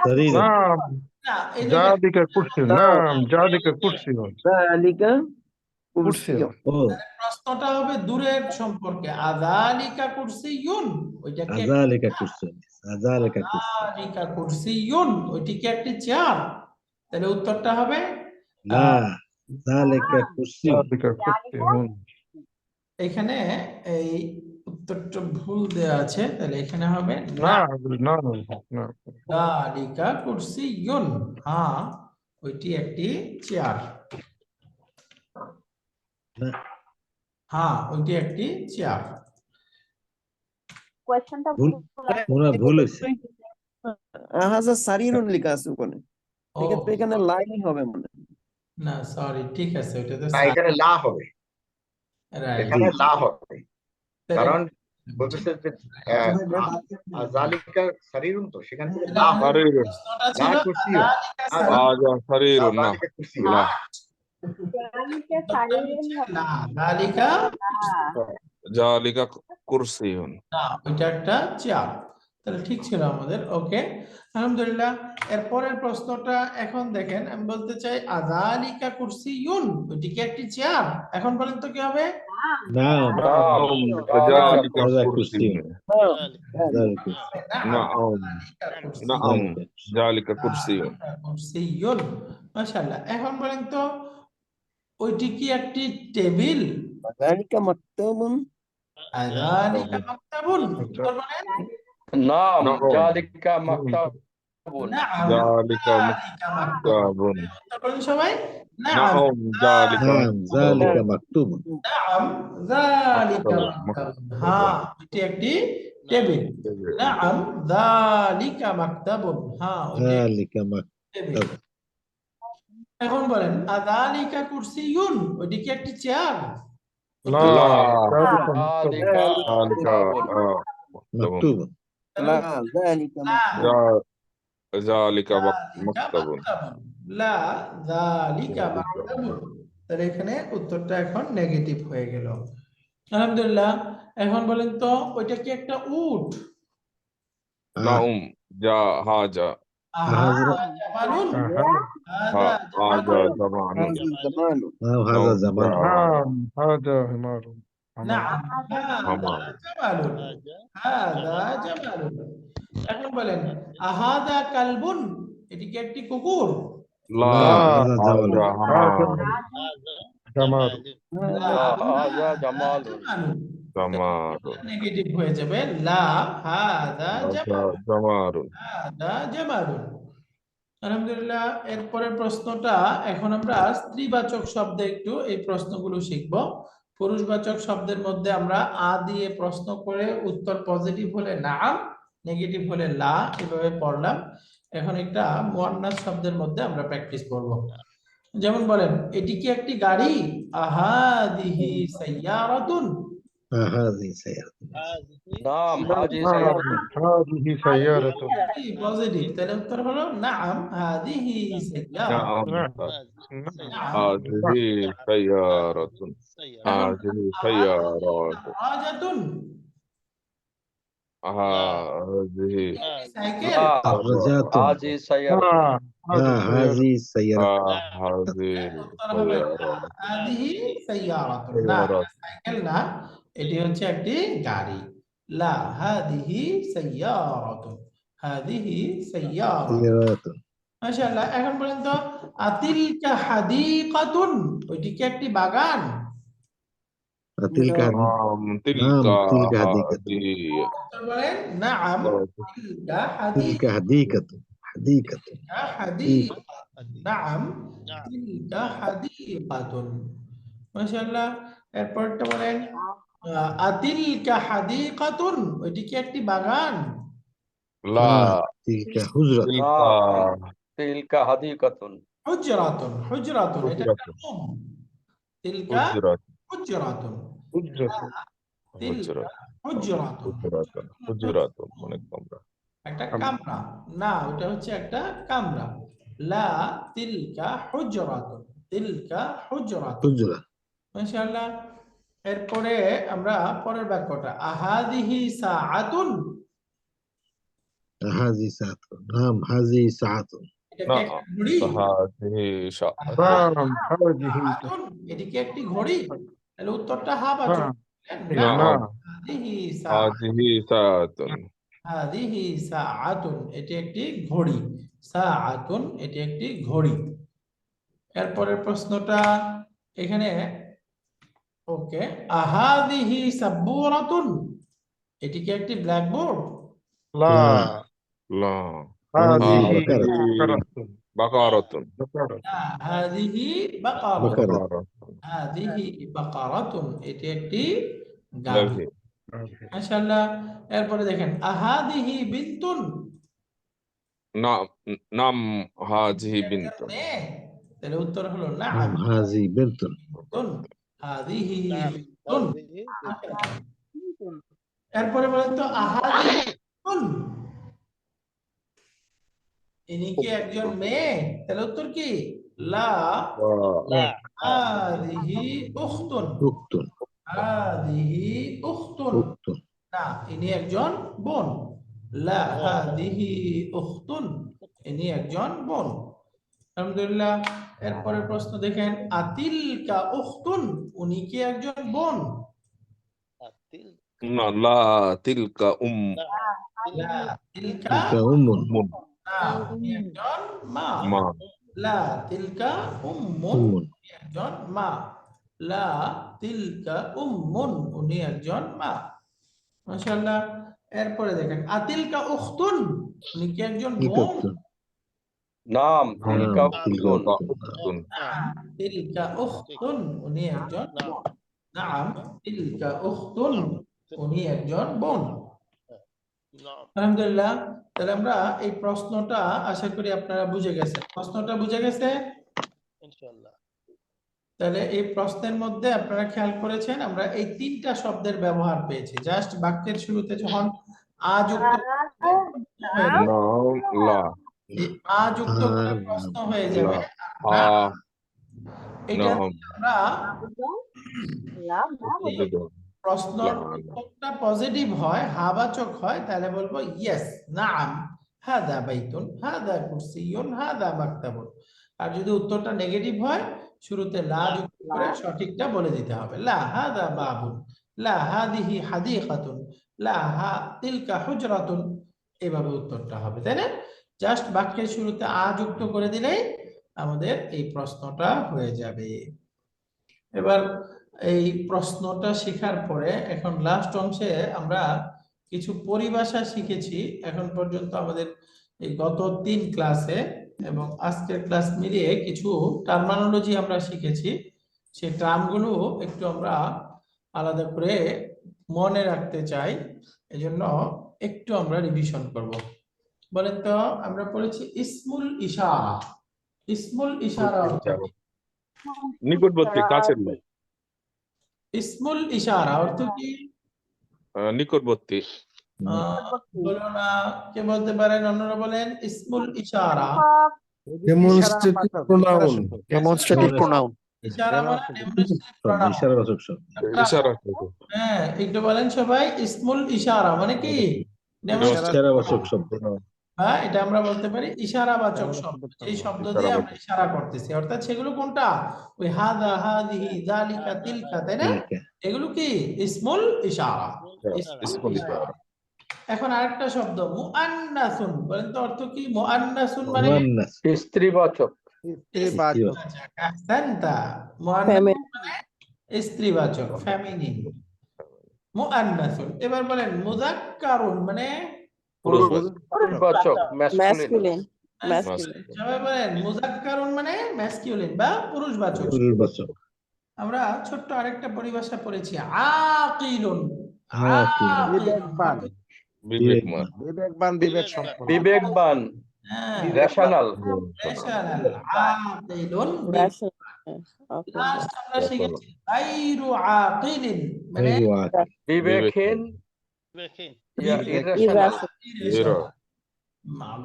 সরিরুন নাম না, এই যে জালিকা কুরসিয়ুন। নাম জালিকা কুরসিয়ুন। কুরসিয়ুন। ও প্রশ্নটা হবে দূরের সম্পর্কে, আযালিকা কুরসিয়ুন, ওইটা কি আজালিকা কুরসিয়ুন আজালিকা কুরসিয়ুন আযালিকা কুরসিয়ুন, ওইটি কি একটি চেয়ার? তাহলে উত্তরটা হবে লা জালিকা কুরসিয়ুন জালিকা কুরসিয়ুন। এখানে এই উত্তরটা ভুল দেওয়া আছে, তাহলে এখানে হবে না না, না না যালিকা কুরসিয়ুন। হ্যাঁ, ওইটি একটি চেয়ার। না হ্যাঁ, ওইটি একটি চেয়ার। কোয়েশ্চেনটা ভুল মনে হয় ভুল হয়েছে আহাজা সারিরুন লেখা আছে ওখানে, ও, এক্ষেত্রে এখানে লাইনই হবে মনে হয়। না সরি, ঠিক আছে, ওইটা তো না এখানে লা হবে, রাইট। এখানে লা হবে, কারণ বলতেছে যে জালিকা সারিরুন, তো সেখান থেকে লা হবে। সারিরুন প্রশ্নটা লা ছিল কুরসিয়ুন। যালিকা সারিরুন। হাজা সারিরুন না জালিকা কুরসিয়ুন। লা না, যালিকা জালিকা কুরসিয়ুন না, ওইটা একটা চেয়ার। তাহলে ঠিক ছিল আমাদের। ওকে, আলহামদুলিল্লাহ। এরপরের প্রশ্নটা এখন দেখেন, আমি বলতে চাই আযালিকা কুরসিয়ুন, ওইটি কি একটি চেয়ার? এখন বলেন তো কি হবে? নাম নাম জালিকা হাজা কুরসিয়ুন কুরসিয়ুন জালিকা নাম নাম জালিকা কুরসিয়ুন কুরসিয়ুন। মাশাআল্লাহ। এখন বলেন তো, ওইটি কি একটি টেবিল? যালিকা মাকতাবুন আযালিকা মাকতাবুন। উত্তর বলেন। নাম নাম জালিকা মাকতাবুন। নাআম জালিকা যালিকা মাকতাবুন। মাকতাবুন উত্তর বলেন সবাই। নাআম নাম জালিকা নাম জালিকা মাকতুবুন নাআম যালিকা মাকতাবুন মাকতাবুন। হ্যাঁ, এটি একটি টেবিল নাআম যালিকা মাকতাবুন হ্যাঁ ওইটা ذلك টেবিল مكتب এখন বলেন আযালিকা কুরসিয়ুন ওইটা কি একটি চেয়ার لا لا ذلك ذلك ذلك مكتوب لا ذلك لا ذلك যালিকা مكتب মাকতাবুন লা যালিকা মাকতাবুন তাহলে এখানে উত্তরটা এখন নেগেটিভ হয়ে গেল আলহামদুলিল্লাহ এখন বলেন তো ওইটা কি একটা উট نعم هذا আহাযা জামালুন হাযা هذا জামালুন زمان هذا زمان هذا زمان نعم هذا حمار নাআম হামার। হাযা জামালুন হাযা জামালুন এখন বলেন আহাযা কালবুন এটি কি একটি কুকুর لا هذا جمل هذا حمار جمال هذا جمال جمال নেগেটিভ হয়ে যাবে লা হাযা জামাল هذا جمال হাযা জামালুন আলহামদুলিল্লাহ এরপরের প্রশ্নটা এখন আমরা স্ত্রীবাচক শব্দে একটু এই প্রশ্নগুলো শিখব পুরুষবাচক শব্দের মধ্যে আমরা আ দিয়ে প্রশ্ন করে উত্তর পজিটিভ হলে নাম নেগেটিভ হলে লা এভাবে পড়লাম এখন একটা মুয়ান্নাস শব্দের মধ্যে আমরা প্র্যাকটিস করব যেমন বলেন এটি কি একটি গাড়ি আহাদিহি সাইয়ারাতুন هذه سيارة نعم هذه سيارة هذه سيارة পজিটিভ তাহলে উত্তর হলো নাম হাদিহি সাইয়ারা نعم هذه سيارة هذه سيارات রাজাতুন هذه সাইকেল الرجات هذه سيارة هذه السيارة هذه উত্তর হবে سيارات হাদিহি সাইয়ারাতুন না سيارات সাইকেল না এটি হচ্ছে একটি গাড়ি লা হাদিহি সাইয়ারাতুন হাদিহি সাইয়ারাতুন سيارات মাশাআল্লাহ এখন বলেন তো আতিলকা হাদিকাতুন ওইটি কি একটি বাগান تلك نعم تلك نعم تلك حديقة هذه উত্তর বলেন নাআম তিলকা تلك حديقة حديقة হাদিকা নাআম তিলকা হাদিকাতুন মাশাআল্লাহ এরপরটা বলেন আতিলকা হাদিকাতুন ওইটি কি একটি বাগান لا تلك حجرة تلك حديقة হুজরাতুন হুজরাতুন এটা একটা রুম তিলকা حجرة হুজরাতুন حجرة তিলকা হুজরাতুন حجرة অনেক কমরা একটা কামরা না ওটা হচ্ছে একটা কামরা লা তিলকা হুজরাতুন তিলকা হুজরাতুন حجرة মাশাআল্লাহ এরপরে আমরা পরের বাক্যটা আহাদিহি সাআতুন هذه ساعة نعم هذه ساعة এটা কি একটা ঘড়ি هذه شاء نعم هذه সাআতুন এটি কি একটি ঘড়ি তাহলে উত্তরটা হা বাচক না نعم হাদিহি সাআতুন هذه ساعة হাদিহি সাআতুন এটি একটি ঘড়ি সাআতুন এটি একটি ঘড়ি এরপরের প্রশ্নটা এখানে ওকে আহাদিহি সাব্বুরাতুন এটি কি একটি ব্ল্যাকবোর্ড لا لا هذه بقرة. بقرة بقرة بقرة না হাদিহি বাকারাতুন بقرة بقرة হাদিহি বাকারাতুন এটি একটি গাভী لذي. মাশাআল্লাহ এরপরে দেখেন আহাদিহি বিনতুন نعم نعم هذه بنت মেয়ে তাহলে উত্তর হলো নাম نعم هذه بنت বিনতুন হাদিহি বিনতুন এরপরে বলেন তো আহাদিহি বিনতুন ইনি কি একজন মেয়ে তাহলে উত্তর কি লা হাদিহি উখতুন أخت হাদিহি উখতুন أخت না ইনি একজন বোন লা হাদিহি উখতুন ইনি একজন বোন আলহামদুলিল্লাহ এরপরের প্রশ্ন দেখেন আতিলকা উখতুন উনি কি একজন বোন لا تلك أم লা তিলকা تلك أم না উনি একজন মা ما লা তিলকা উম্মুন أم উনি একজন মা লা তিলকা উম্মুন উনি একজন মা মাশাআল্লাহ এরপরে দেখেন আতিলকা উখতুন উনি কি একজন تلك বোন أخت نعم تلك نعم أخت تلك أخت তিলকা উখতুন উনি একজন বোন নাম তিলকা উখতুন উনি একজন বোন আলহামদুলিল্লাহ। তাহলে আমরা এই প্রশ্নটা আশা করি আপনারা বুঝে গেছেন। প্রশ্নটা বুঝে গেছে? তাহলে এই প্রশ্নের মধ্যে আপনারা খেয়াল করেছেন আমরা এই তিনটা শব্দের ব্যবহার পেয়েছি। জাস্ট বাক্যের শুরুতে যখন আ যুক্ত হয়ে যাবে, নাম লা এই আ যুক্ত করে আর প্রশ্ন হয়ে যাবে। হা এটা নাম আমরা উদ্ভিদ প্রশ্নটা পজিটিভ হয়, হাবাচক হয়, তাহলে বলবো ইয়েস, নাম, হাদা বাইতুন, হাদা কুরসিয়ুন, হাদা মাকতাবুন। আর যদি উত্তরটা নেগেটিভ হয়, শুরুতে লা যুক্ত করে সঠিকটা বলে দিতে হবে। লা হাদা বাবুন, লা হাদিহি হাদিকাতুন, লা হা তিলকা হুজরাতুন। এভাবে উত্তরটা হবে, তাই না? জাস্ট বাক্যের শুরুতে আ যুক্ত করে দিলেই আমাদের এই প্রশ্নটা হয়ে যাবে। এবার এই প্রশ্নটা শেখার পরে এখন লাস্ট অংশে আমরা কিছু পরিভাষা শিখেছি এখন পর্যন্ত আমাদের এই গত 3 ক্লাসে, এবং আজকের ক্লাস মিলিয়ে কিছু টার্মিনোলজি আমরা শিখেছি। সেই টার্মগুলো একটু আমরা আলাদা করে মনে রাখতে চাই, এজন্য একটু আমরা রিভিশন করব। বলেন তো, আমরা পড়েছি ইসমুল ইশারা। ইসমুল ইশারা অর্থ কি? নিকটবর্তী, কাছের লোক, ইসমুল ইশারা অর্থ কি? নিকটবর্তী, বলো না, কে বলতে পারেন? অন্যরা বলেন ইসমুল ইশারা। Demonstrative pronoun. Demonstrative pronoun. ইশারা মানে demonstrative শব্দ, pronoun। ইশারাবাচক শব্দ। ইশারা করে। হ্যাঁ, একটু বলেন সবাই, ইসমুল ইশারা মানে কি? Demonstrative ইশারাবাচক pronoun। শব্দ। হ্যাঁ, এটা আমরা বলতে পারি ইশারাবাচক শব্দ। এই শব্দ দিয়ে আমরা ইশারা করতেছি, অর্থাৎ সেগুলো কোনটা? ওই হাদা, হাদিহি, যালিকা, তিলকা, তাই না? তিলকা। এগুলো কি ইসমুল ইশারা। ইসমুল ইশারা। এখন আরেকটা শব্দ মুআন্নাসুন, বলেন তো অর্থ কি? মুআন্নাসুন মানে মুআন্নাস। স্ত্রীবাচক। স্ত্রীবাচক। আহসানতা। মুআন্নাস মানে স্ত্রীবাচক, ফেমিনিন। মুআন্নাসুন। এবার বলেন মুযাক্কারুন মানে পুরুষবাচক, ম্যাসকুলিন। ম্যাসকুলিন। সবাই বলেন মুযাক্কারুন মানে ম্যাসকিউলিন বা পুরুষবাচক। পুরুষবাচক। আমরা ছোট্ট আরেকটা পরিভাষা পড়েছি আকিলুন। আকিল। বিবেকবান। বিবেকমান, বিবেকবান, রেশনাল। আকিলুন। লাস্ট আমরা শিখেছি গায়রু আকিলিন মানে গায়রু আকিল। বিবেকহীন, ইরেশনাল। irrational।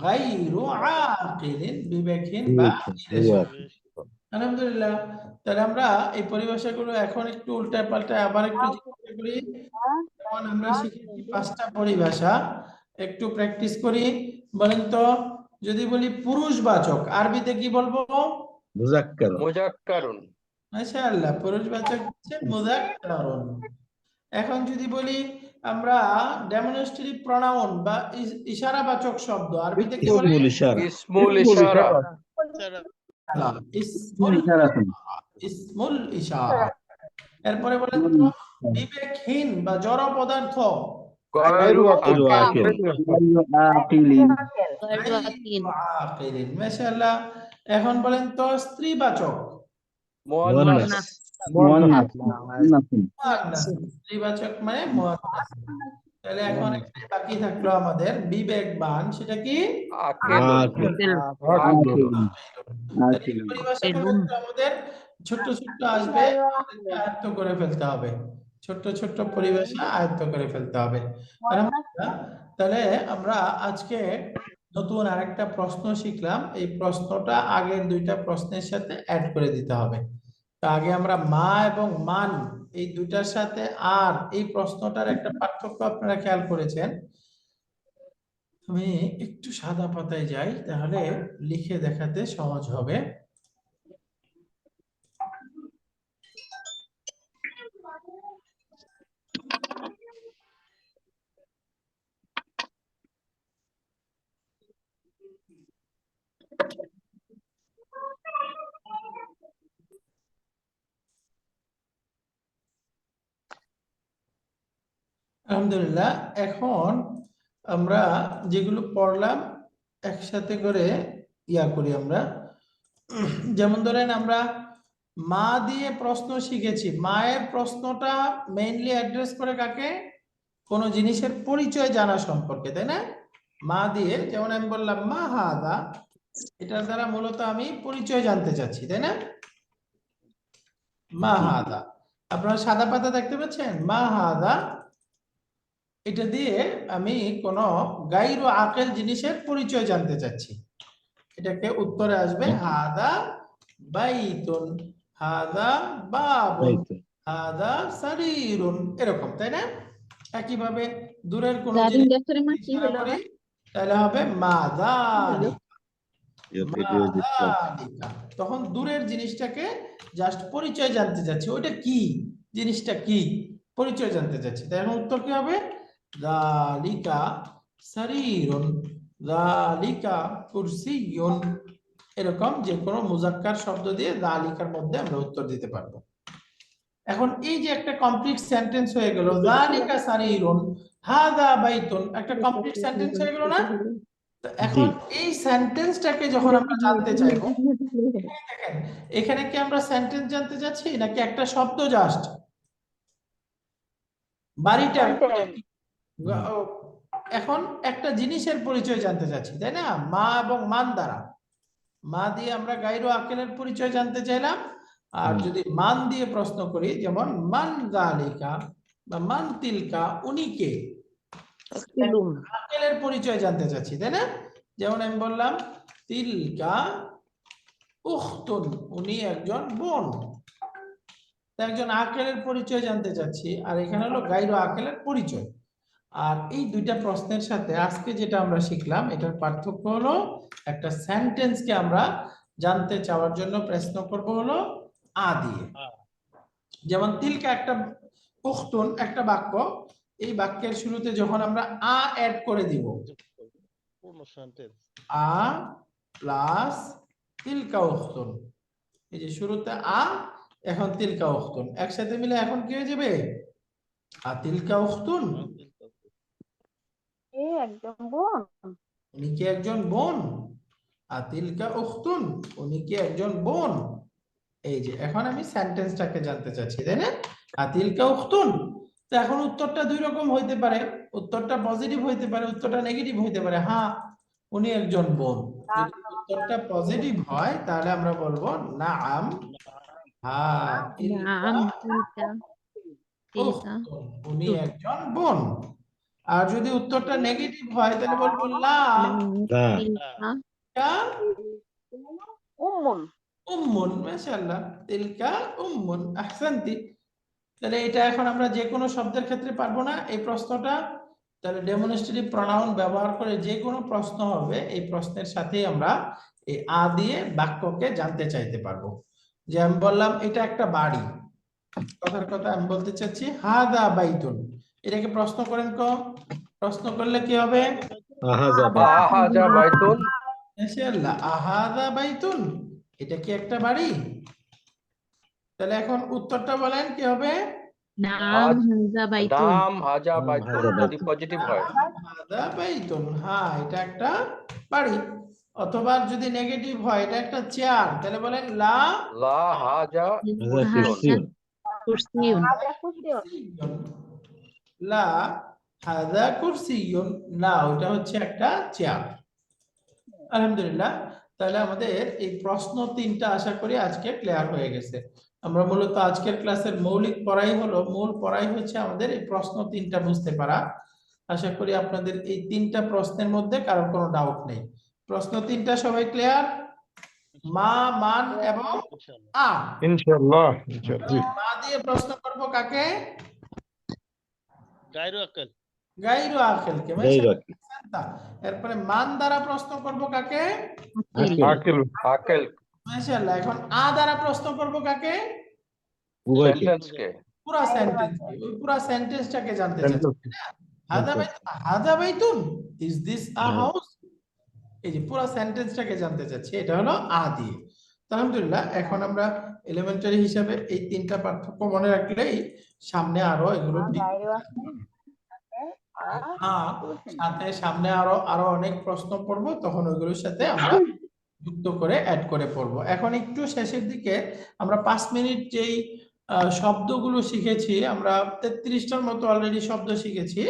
গায়রু আকিলিন বিবেকহীন বা irrational। আলহামদুলিল্লাহ। তাহলে আমরা এই পরিভাষাগুলো এখন একটু উল্টা পাল্টায় আবার একটু জিজ্ঞাসা করি। যেমন আমরা শিখেছি 5টা পরিভাষা, একটু প্র্যাকটিস করি। বলেন তো, যদি বলি পুরুষবাচক আরবিতে কি বলবো? মুযাক্কার। মুযাক্কারুন। মাশাআল্লাহ, পুরুষবাচক হচ্ছে মুযাক্কারুন। এখন যদি বলি আমরা ডেমনস্ট্রেটিভ প্রোনাউন বা ইশারাবাচক শব্দ, আরবিতে কি বলে? ইসমুল ইশারা। ইসমুল ইশারা। ইসমুল ইশারা। এরপরে বলেন তো, বিবেকহীন বা জড় পদার্থ, গায়রু গায়রু আকিল। আকিলিন। মাশাআল্লাহ। এখন বলেন তো স্ত্রীবাচক। মুআন্নাস। মুআন্নাস। স্ত্রীবাচক মানে মুআন্নাস। তাহলে এখন একটা বাকি থাকলো আমাদের বিবেকবান, সেটা কি? আকিল। এই পরিভাষাগুলো একটু আমাদের ছোট্ট ছোট্ট আসবে, আমাদেরকে আয়ত্ত করে ফেলতে হবে। ছোট্ট ছোট্ট পরিভাষা আয়ত্ত করে ফেলতে হবে। আলহামদুলিল্লাহ। তাহলে আমরা আজকে নতুন আরেকটা প্রশ্ন শিখলাম। এই প্রশ্নটা আগের 2টা প্রশ্নের সাথে অ্যাড করে দিতে হবে। তো আগে আমরা মা এবং মান এই 2টার সাথে আর এই প্রশ্নটার একটা পার্থক্য আপনারা খেয়াল করেছেন। আমি একটু সাদা পাতায় যাই, তাহলে লিখে দেখাতে সহজ হবে। আলহামদুলিল্লাহ। এখন আমরা যেগুলো পড়লাম একসাথে করে করি আমরা। যেমন ধরেন আমরা মা দিয়ে প্রশ্ন শিখেছি। মায়ের প্রশ্নটা মেইনলি অ্যাড্রেস করে কাকে? কোন জিনিসের পরিচয় জানা সম্পর্কে, তাই না? মা দিয়ে, যেমন আমি বললাম মা হাদা, এটার দ্বারা মূলত আমি পরিচয় জানতে চাচ্ছি, তাই না? মা হাদা, আপনারা সাদা পাতা দেখতে পাচ্ছেন? মা হাদা, এটা দিয়ে আমি কোন গাইরু আকেল জিনিসের পরিচয় জানতে চাচ্ছি। এটাকে উত্তরে আসবে হাদা বাইতুন, হাদা বাবুন, তাই তো। হাদা সারিরুন, এরকম, তাই না? একইভাবে দূরের কোন গার্ডিং জিনিস ডাক্তারের মা কি ইশারা হলো করি, তাহলে হবে মাদালি, ভিডিও দেখতাম। মাদালিকা। তখন দূরের জিনিসটাকে জাস্ট পরিচয় জানতে চাচ্ছি, ওইটা কি, জিনিসটা কি, পরিচয় জানতে চাচ্ছি। তাই এখন উত্তর কি হবে? যালিকা সারিরুন, যালিকা কুরসিয়ুন, এরকম যে কোনো মুজাক্কার শব্দ দিয়ে যালিকার মধ্যে আমরা উত্তর দিতে পারবো। এখন এই যে একটা কমপ্লিট সেন্টেন্স হয়ে গেল, যালিকা সারিরুন হাদা বাইতুন, একটা কমপ্লিট সেন্টেন্স হয়ে গেল না? তো এখন এই সেন্টেন্সটাকে যখন আমরা জানতে চাইবো, দেখেন এখানে কি আমরা সেন্টেন্স জানতে চাচ্ছি নাকি একটা শব্দ জাস্ট? বাড়িটা এখন একটা জিনিসের পরিচয় জানতে চাচ্ছি, তাই না? মা এবং মান দ্বারা, মা দিয়ে আমরা গাইরু আকেলের পরিচয় জানতে চাইলাম। আর যদি মান দিয়ে প্রশ্ন করি, যেমন মান যালিকা বা মান তিলকা, উনি কে, আকেলের পরিচয় জানতে চাচ্ছি, তাই না? যেমন আমি বললাম তিলকা উখতুন, উনি একজন বোন, একজন আকেলের পরিচয় জানতে চাচ্ছি, আর এখানে হলো গাইরু আকেলের পরিচয়। আর এই দুইটা প্রশ্নের সাথে আজকে যেটা আমরা শিখলাম, এটার পার্থক্য হলো একটা সেন্টেন্সকে আমরা জানতে চাওয়ার জন্য প্রশ্ন করব হলো আ দিয়ে। যেমন তিলকা একটা, উখতুন একটা বাক্য, এই বাক্যের শুরুতে যখন আমরা আ অ্যাড করে দিব, আ প্লাস তিলকা উখতুন, এই যে শুরুতে আ, এখন তিলকা উখতুন একসাথে মিলে এখন কি হয়ে যাবে? তিলকা উখতুন, একদম বোন, উনি কি একজন বোন? তিলকা উখতুন, উনি কি একজন বোন? এই যে এখন আমি সেন্টেন্সটাকে জানতে চাচ্ছি, তাই না? তিলকা উখতুন, তো এখন উত্তরটা দুই রকম হইতে পারে, উত্তরটা পজিটিভ হইতে পারে, উত্তরটা নেগেটিভ হইতে পারে। হ্যাঁ, উনি একজন বোন। যদি উত্তরটা পজিটিভ হয় তাহলে আমরা বলবো নাআম, হ্যাঁ তিলকা উখতুন, উনি একজন বোন। আর যদি উত্তরটা নেগেটিভ হয় তাহলে বলবো লা উম্মুন, উম্মুন, মাশাআল্লাহ, তিলকা উম্মুন, আহসানতি। তাহলে এটা এখন আমরা যে কোনো শব্দের ক্ষেত্রে পারবো না এই প্রশ্নটা, তাহলে ডেমনস্ট্রেটিভ প্রোনাউন ব্যবহার করে যে কোনো প্রশ্ন হবে, এই প্রশ্নের সাথেই আমরা এই আ দিয়ে বাক্যকে জানতে চাইতে পারবো। যে আমি বললাম এটা একটা বাড়ি, কথার কথা আমি বলতে চাচ্ছি হাদা বাইতুন, এটাকে প্রশ্ন করেন, প্রশ্ন করলে কি হবে? আহাজা বাইতুন, মাশাআল্লাহ, আহাদা বাইতুন, এটা কি একটা বাড়ি? তাহলে এখন উত্তরটা বলেন কি হবে? নাম হামজা বাইতুন, নাম হাজা বাইতুন, যদি পজিটিভ হয়। হাদা বাইতুন, হ্যাঁ এটা একটা বাড়ি। অথবা যদি নেগেটিভ হয় এটা একটা চেয়ার, তাহলে বলেন লা লা হাজা কুরসিয়ুন, লা হাদা কুরসিয়ুন, না ওটা হচ্ছে একটা চেয়ার। আলহামদুলিল্লাহ, তাহলে আমাদের এই প্রশ্ন তিনটা আশা করি আজকে ক্লিয়ার হয়ে গেছে। আমরা মূলত আজকের ক্লাসের মৌলিক পড়াই হলো, মূল পড়াই হচ্ছে আমাদের এই প্রশ্ন তিনটা বুঝতে পারা। আশা করি আপনাদের এই তিনটা প্রশ্নের মধ্যে কারোর কোনো ডাউট নেই। প্রশ্ন তিনটা সবাই ক্লিয়ার? মা, মান এবং আ। ইনশাআল্লাহ। মা দিয়ে প্রশ্ন করব কাকে? গায়রু আক্কেল, গায়রু আকেলকে। এরপরে মান দ্বারা প্রশ্ন করব কাকে? আকিল। আকেল, মাশাআল্লাহ। এখন আ দ্বারা প্রশ্ন করব কাকে? সেন্টেন্সকে। পুরা সেন্টেন্স, ওই পুরা সেন্টেন্সটাকে জানতে চাচ্ছি। হাদা Baitun, is this a house, এই যে পুরা সেন্টেন্সটাকে জানতে চাচ্ছি, এটা হলো আ দিয়ে। আলহামদুলিল্লাহ, এখন আমরা এলিমেন্টারি হিসাবে এই তিনটা পার্থক্য মনে রাখলেই সামনে আরো এগুলো সাথে সামনে আরো অনেক প্রশ্ন পড়বো, তখন ওইগুলোর সাথে আমরা যুক্ত করে অ্যাড করে পড়বো। এখন একটু শেষের দিকে আমরা 5 মিনিট যেই শব্দগুলো শিখেছি আমরা 33টার মতো অলরেডি শব্দ শিখেছি।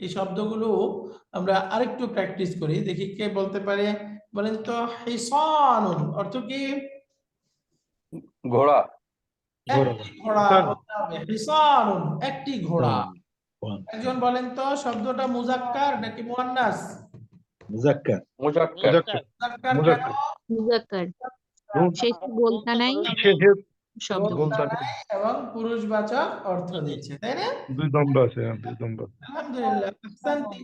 এই শব্দগুলো আমরা আরেকটু প্র্যাকটিস করি, দেখি কে বলতে পারে। বলেন তো, হিসানুন অর্থ কি? ঘোড়া। একটি ঘোড়া বলতে হবে, হিসানুন একটি ঘোড়া। একজন বলেন তো, শব্দটা মুজাক্কার নাকি মুয়ান্নাস? মুজাক্কার। মুজাক্কার। মুজাক্কার কেন? মুজাক্কার। মুজাক্কার শেষে বলতা নাই শেষে শব্দ বলতা নাই এবং পুরুষবাচক অর্থ দিচ্ছে, তাই না? দুই দণ্ড আছে, দুই দণ্ড। আলহামদুলিল্লাহ, আহসানতি।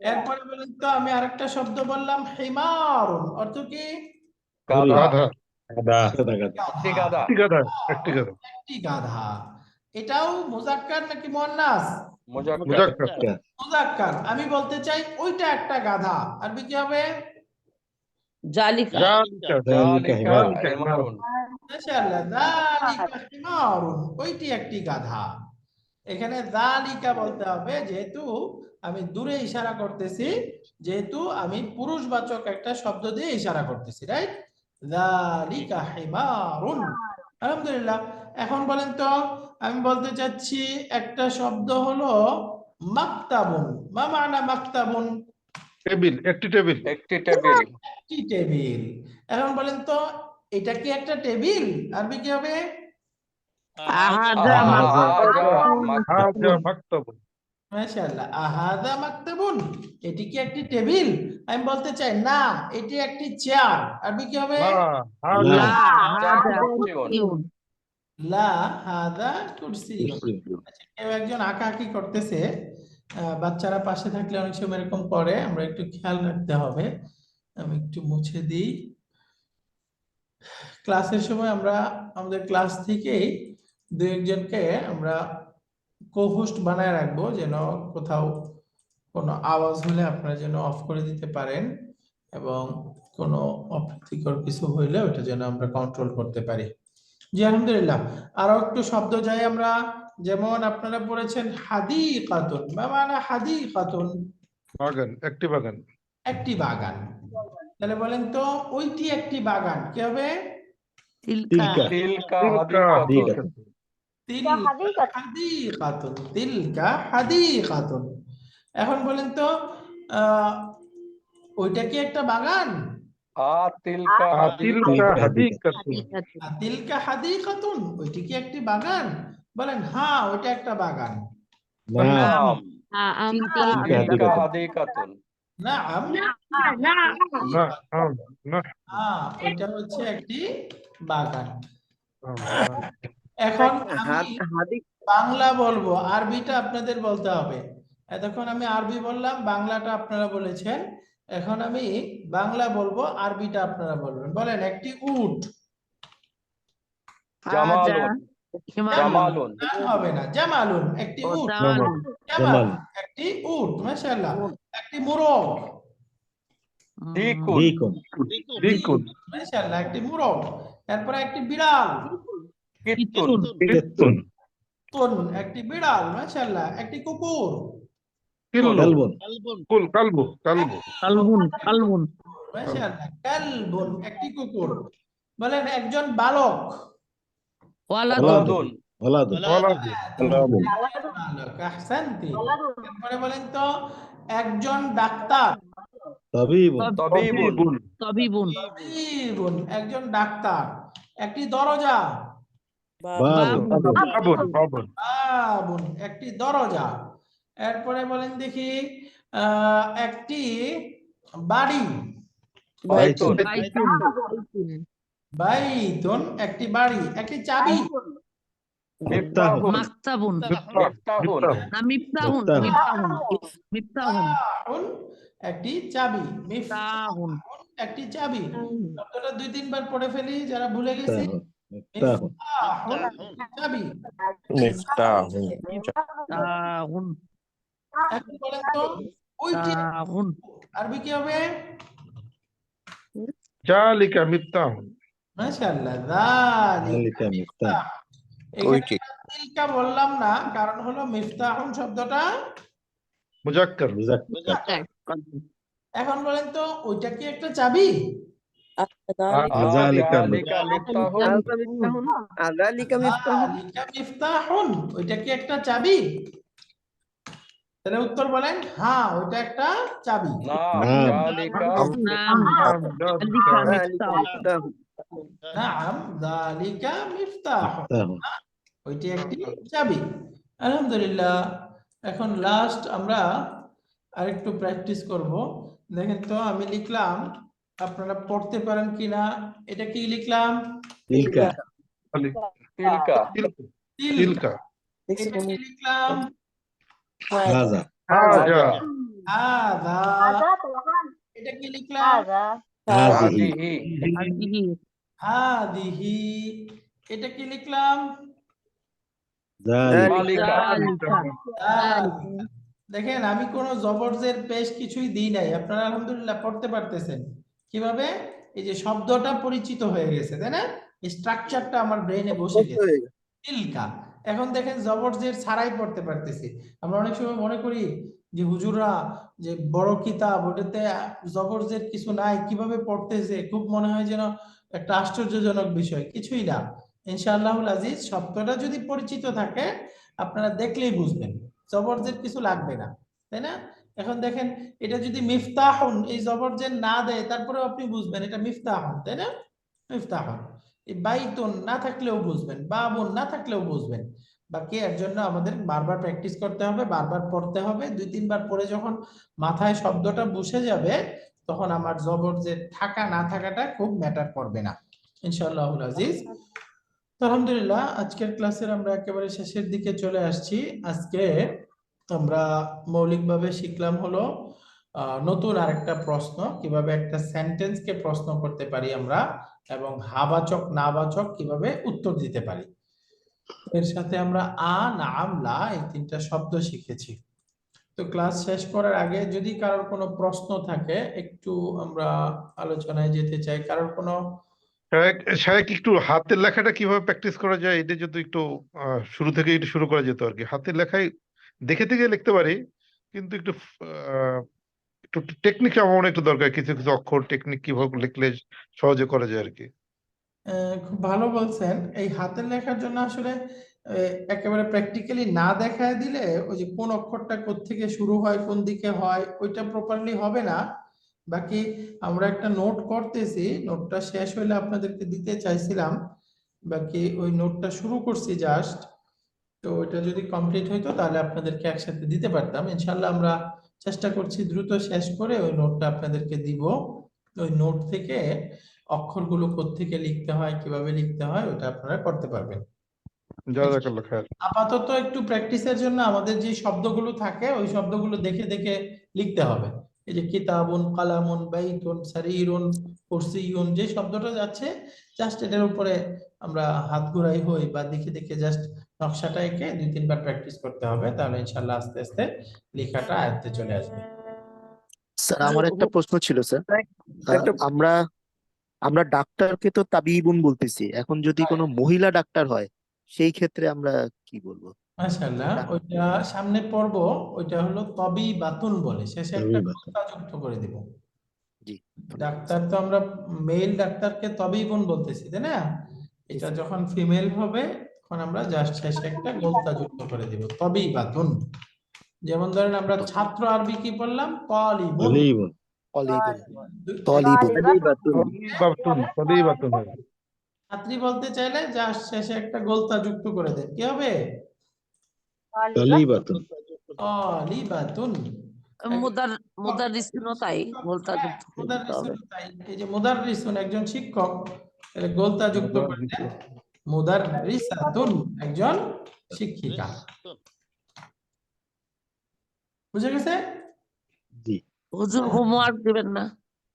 এরপরে বলেন তো, আমি আরেকটা শব্দ বললাম হিমারুন অর্থ কি? গাধা। গাধা। একটি গাধা। একটি গাধা, একটি গাধা। একটি গাধা। এটাও মুজাক্কার নাকি মুয়ান্নাস? মুজাক্কার। মুজাক্কার। মুজাক্কার। আমি বলতে চাই ওইটা একটা গাধা, আরবি কি হবে? জালিকা জালিকা। যালিকা যালিকা হিমারুন। মাশাআল্লাহ, যালিকা হিমারুন, ওইটি একটি গাধা। এখানে যালিকা বলতে হবে, যেহেতু আমি দূরে ইশারা করতেছি, যেহেতু আমি পুরুষবাচক একটা শব্দ দিয়ে ইশারা করতেছি, রাইট? যালিকা হিমারুন। আলহামদুলিল্লাহ। এখন বলেন তো, আমি বলতে চাচ্ছি একটা শব্দ হলো মাকতাবুন। মা মানা মাকতাবুন? টেবিল, একটি টেবিল। একটি টেবিল। একটি টেবিল। এখন বলেন তো, এটা কি একটা টেবিল? আরবি কি হবে? আহাদা হাজা মাকতাবুন। মাশাআল্লাহ, আহাদা মাকতাবুন, এটি কি একটি টেবিল? আমি বলতে চাই না, এটি একটি চেয়ার। আরবি কি হবে? হাজা লা হাদা কুরসিয়ুন। আচ্ছা, কেউ একজন আঁকাআঁকি করতেছে, বাচ্চারা পাশে থাকলে অনেক সময় এরকম করে, আমরা একটু খেয়াল রাখতে হবে। আমি একটু মুছে দিই। ক্লাসের সময় আমরা আমাদের ক্লাস থেকেই দু একজনকে আমরা কো-হোস্ট বানায় রাখবো, যেন কোথাও কোনো আওয়াজ হলে আপনারা যেন অফ করে দিতে পারেন, এবং কোনো অপ্রীতিকর কিছু হইলে ওটা যেন আমরা কন্ট্রোল করতে পারি। জি আলহামদুলিল্লাহ। আরো একটু শব্দ যাই আমরা, যেমন আপনারা পড়েছেন হাদিকাতুন। মা মানা হাদিকাতুন? বাগান, একটি বাগান। একটি বাগান। তাহলে বলেন তো, ওইটি একটি বাগান কি হবে? তিলকা তিলকা তিলকা হাদিকাতুন। তিলকা হাদিকাতুন। তিলকা হাদিকাতুন। এখন বলেন তো, ওইটা কি একটা বাগান? তিলকা তিলকা হাদিকাতুন। হাদিকাতুন। তিলকা হাদিকাতুন, ওইটি কি একটি বাগান? বলেন হ্যাঁ, ওইটা একটা বাগান। নাম নাম তিলকা হাদিকাতুন। নাম, না, না। ওইটা হচ্ছে একটি বাগান। এখন আমি বাংলা বলবো, আরবিটা আপনাদের বলতে হবে। এতক্ষণ আমি আরবি বললাম, বাংলাটা আপনারা বলেছেন। এখন আমি বাংলা বলবো, আরবিটা আপনারা বলবেন। বলেন, একটি উট। জামালুন। জামালুন। হবে না, জামালুন, একটি উট। জামাল। একটি উট। মাশাআল্লাহ। একটি মোরগ। দিকুন। দিকুন। দিকুন। মাশাআল্লাহ, একটি মোরগ। তারপরে একটি বিড়াল। কিত্তুন। কিত্তুন। তুন, একটি বিড়াল। মাশাআল্লাহ। একটি কুকুর। কিল্লু। কালবুন। কালবু। কালবুন মাশাআল্লাহ, কালবুন, একটি কুকুর। বলেন, একজন বালক। ওয়ালাদুন। ওলাদুন। ওলাদুন। বালক, আহসানতি। তারপরে বলেন তো, একজন ডাক্তার। তাবিবুন। তাবিবুন। তবিবুন তাবিবুন, একজন ডাক্তার। একটি দরজা। বাবুন। বাবুন। বাবুন। বাবুন, একটি দরজা। এরপরে বলেন দেখি, একটি বাড়ি। বাইতুন। বাইতুন, একটি বাড়ি। একটি চাবি। মিফতাহুন। মাকতাবুন মিফতাহুন। না মিফতাহুন মিফতাহুন, একটি চাবি। মিফতাহুন একটি চাবি। শব্দটা 2-3 বার পড়ে ফেলি, যারা ভুলে গেছি। মিফতাহুন। মিফতাহুন, চাবি। মিফতাহুন এখন বলেন তো, ওইটি আরবি কি হবে? জালিকা মিফতাহুন। মাশাআল্লাহ, যালিকা যালিকা মিফতাহ। মিফতাহ। এখানে তিলকা বললাম না, কারণ হলো মিফতাহুন শব্দটা। মুজাক্কার। মুজাক্কার। এখন বলেন তো, ওইটা কি একটা চাবি? আযালিকা আযালিকা মিফতাহুন আযালিকা মিফতাহুন আযালিকা মিফতাহুন যালিকা মিফতাহুন, ওইটা কি একটা চাবি? তাহলে উত্তর বলেন, হ্যাঁ ওইটা একটা চাবি। নাম নাম। যালিকা নাম যালিকা যালিকা মিফতাহুন নাম যালিকা মিফতাহুন, মিফতাহুন। ওইটি একটি চাবি। আলহামদুলিল্লাহ। এখন লাস্ট আমরা আরেকটু প্র্যাকটিস করব। দেখেন তো আমি লিখলাম, আপনারা পড়তে পারেন কিনা। এটা কি লিখলাম? তিলকা তিলকা তিলকা। তিলকা এটা কি লিখলাম? হাযা হাজা হাযা। এটা কি লিখলাম? হাযিহি হাযিহি হাদিহি। এটা কি লিখলাম? যালিকা যালিকা যালিকা। দেখেন আমি কোনো জবরজের পেশ কিছুই দিই নাই, আপনারা আলহামদুলিল্লাহ পড়তে পারতেছেন। কিভাবে? এই যে শব্দটা পরিচিত হয়ে গেছে, তাই না? স্ট্রাকচারটা আমার ব্রেনে বসে গেছে। তিলকা। এখন দেখেন জবরজের ছাড়াই পড়তে পারতেছি। আমরা অনেক সময় মনে করি যে হুজুররা যে বড় কিতাব, ওটাতে জবরজের কিছু নাই, কিভাবে পড়তেছে, খুব মনে হয় যেন একটা আশ্চর্যজনক বিষয়। কিছুই না। ইনশাআল্লাহুল আজিজ, শব্দটা যদি পরিচিত থাকে আপনারা দেখলেই বুঝবেন, জবরজের কিছু লাগবে না, তাই না? এখন দেখেন, এটা যদি মিফতাহুন এই জবরজের না দেয়, তারপরেও আপনি বুঝবেন এটা মিফতাহুন, তাই না? মিফতাহুন। এই বাইতুন না থাকলেও বুঝবেন, বাবুন না থাকলেও বুঝবেন। বাকি এর জন্য আমাদের বারবার প্র্যাকটিস করতে হবে, বারবার পড়তে হবে। 2-3 বার পরে যখন মাথায় শব্দটা বসে যাবে, তখন আমার জবরজের থাকা না থাকাটা খুব ম্যাটার করবে না, ইনশাআল্লাহুল আজিজ। তো আলহামদুলিল্লাহ, আজকের ক্লাসের আমরা একেবারে শেষের দিকে চলে আসছি। আজকে আমরা মৌলিকভাবে শিখলাম হলো নতুন আরেকটা প্রশ্ন, কিভাবে একটা সেন্টেন্সকে প্রশ্ন করতে পারি আমরা, এবং হাবাচক নাবাচক কিভাবে উত্তর দিতে পারি। এর সাথে আমরা নাম, লা এই 3টা শব্দ শিখেছি। তো ক্লাস শেষ করার আগে যদি কারোর কোনো প্রশ্ন থাকে, একটু আমরা আলোচনায় যেতে চাই। কারোর কোনো শায়েক একটু হাতের লেখাটা কিভাবে প্র্যাকটিস করা যায় এটা যদি একটু শুরু থেকে একটু শুরু করা যেত আর কি। হাতের লেখায় দেখে থেকে লিখতে পারি, কিন্তু একটু একটু টেকনিক আমার একটু দরকার, কিছু কিছু অক্ষর টেকনিক কিভাবে লিখলে সহজে করা যায় আর কি। খুব ভালো বলছেন। এই হাতের লেখার জন্য আসলে একেবারে প্র্যাকটিক্যালি না দেখায় দিলে, ওই যে কোন অক্ষরটা কোত্থেকে শুরু হয়, কোন দিকে হয়, ওইটা প্রপারলি হবে না। বাকি আমরা একটা নোট করতেছি, নোটটা শেষ হইলে আপনাদেরকে দিতে চাইছিলাম। বাকি ওই নোটটা শুরু করছি জাস্ট। তো ওইটা যদি কমপ্লিট হইতো তাহলে আপনাদেরকে একসাথে দিতে পারতাম। ইনশাল্লাহ আমরা চেষ্টা করছি দ্রুত শেষ করে ওই নোটটা আপনাদেরকে দিব। ওই নোট থেকে অক্ষরগুলো কোত্থেকে লিখতে হয়, কিভাবে লিখতে হয়, ওটা আপনারা করতে পারবেন। জাযাকাল্লাহ খায়ের। আপাতত একটু প্র্যাকটিসের জন্য আমাদের যে শব্দগুলো থাকে, ওই শব্দগুলো দেখে দেখে লিখতে হবে। এই যে কিতাবুন, কালামুন, বাইতুন, সারিরুন, কুরসিয়ুন, যে শব্দটা যাচ্ছে জাস্ট এটার উপরে আমরা হাত ঘুরাই হই বা দেখে দেখে জাস্ট নকশাটা এঁকে 2-3 বার প্র্যাকটিস করতে হবে, তাহলে ইনশাল্লাহ আস্তে আস্তে লেখাটা আয়ত্তে চলে আসবে। স্যার আমার একটা প্রশ্ন ছিল স্যার। একটা আমরা আমরা ডাক্তারকে তো তাবিবুন বলতেছি, এখন যদি কোনো মহিলা ডাক্তার হয় সেই ক্ষেত্রে আমরা কি বলবো? মাশাআল্লাহ, ওইটা সামনে পড়ব। ওইটা হলো তবিবাতুন বলে, শেষে একটা তবিবাতুন। কথা যুক্ত করে দিব। জি ডাক্তার তো আমরা মেল ডাক্তারকে তবিবুন বলতেছি, তাই না? এটা যখন ফিমেল হবে তখন আমরা জাস্ট শেষে একটা গোলতা যুক্ত করে দিব, তবিবাতুন। যেমন ধরেন আমরা ছাত্র আরবি কি বললাম? তালিবুন। তালিবুন তলিবুন দু- তলিবুন তলিবাতুন হবে। ছাত্রী বলতে চাইলে জাস্ট শেষে একটা গোলতা যুক্ত করে দেন, কি হবে? তালিবাতুন তালিবাতুন। মুদাররিসুনও তাই গোলতা যুক্ত করে দিতে হবে। মুদাররিসুন তাই, এই যে মুদাররিসুন একজন শিক্ষক, তাহলে গোলতা যুক্ত করে দেন। মুদাররিসাতুন একজন শিক্ষিকা। বুঝে গেছে? জি হুজুর হোমওয়ার্ক দিবেন না?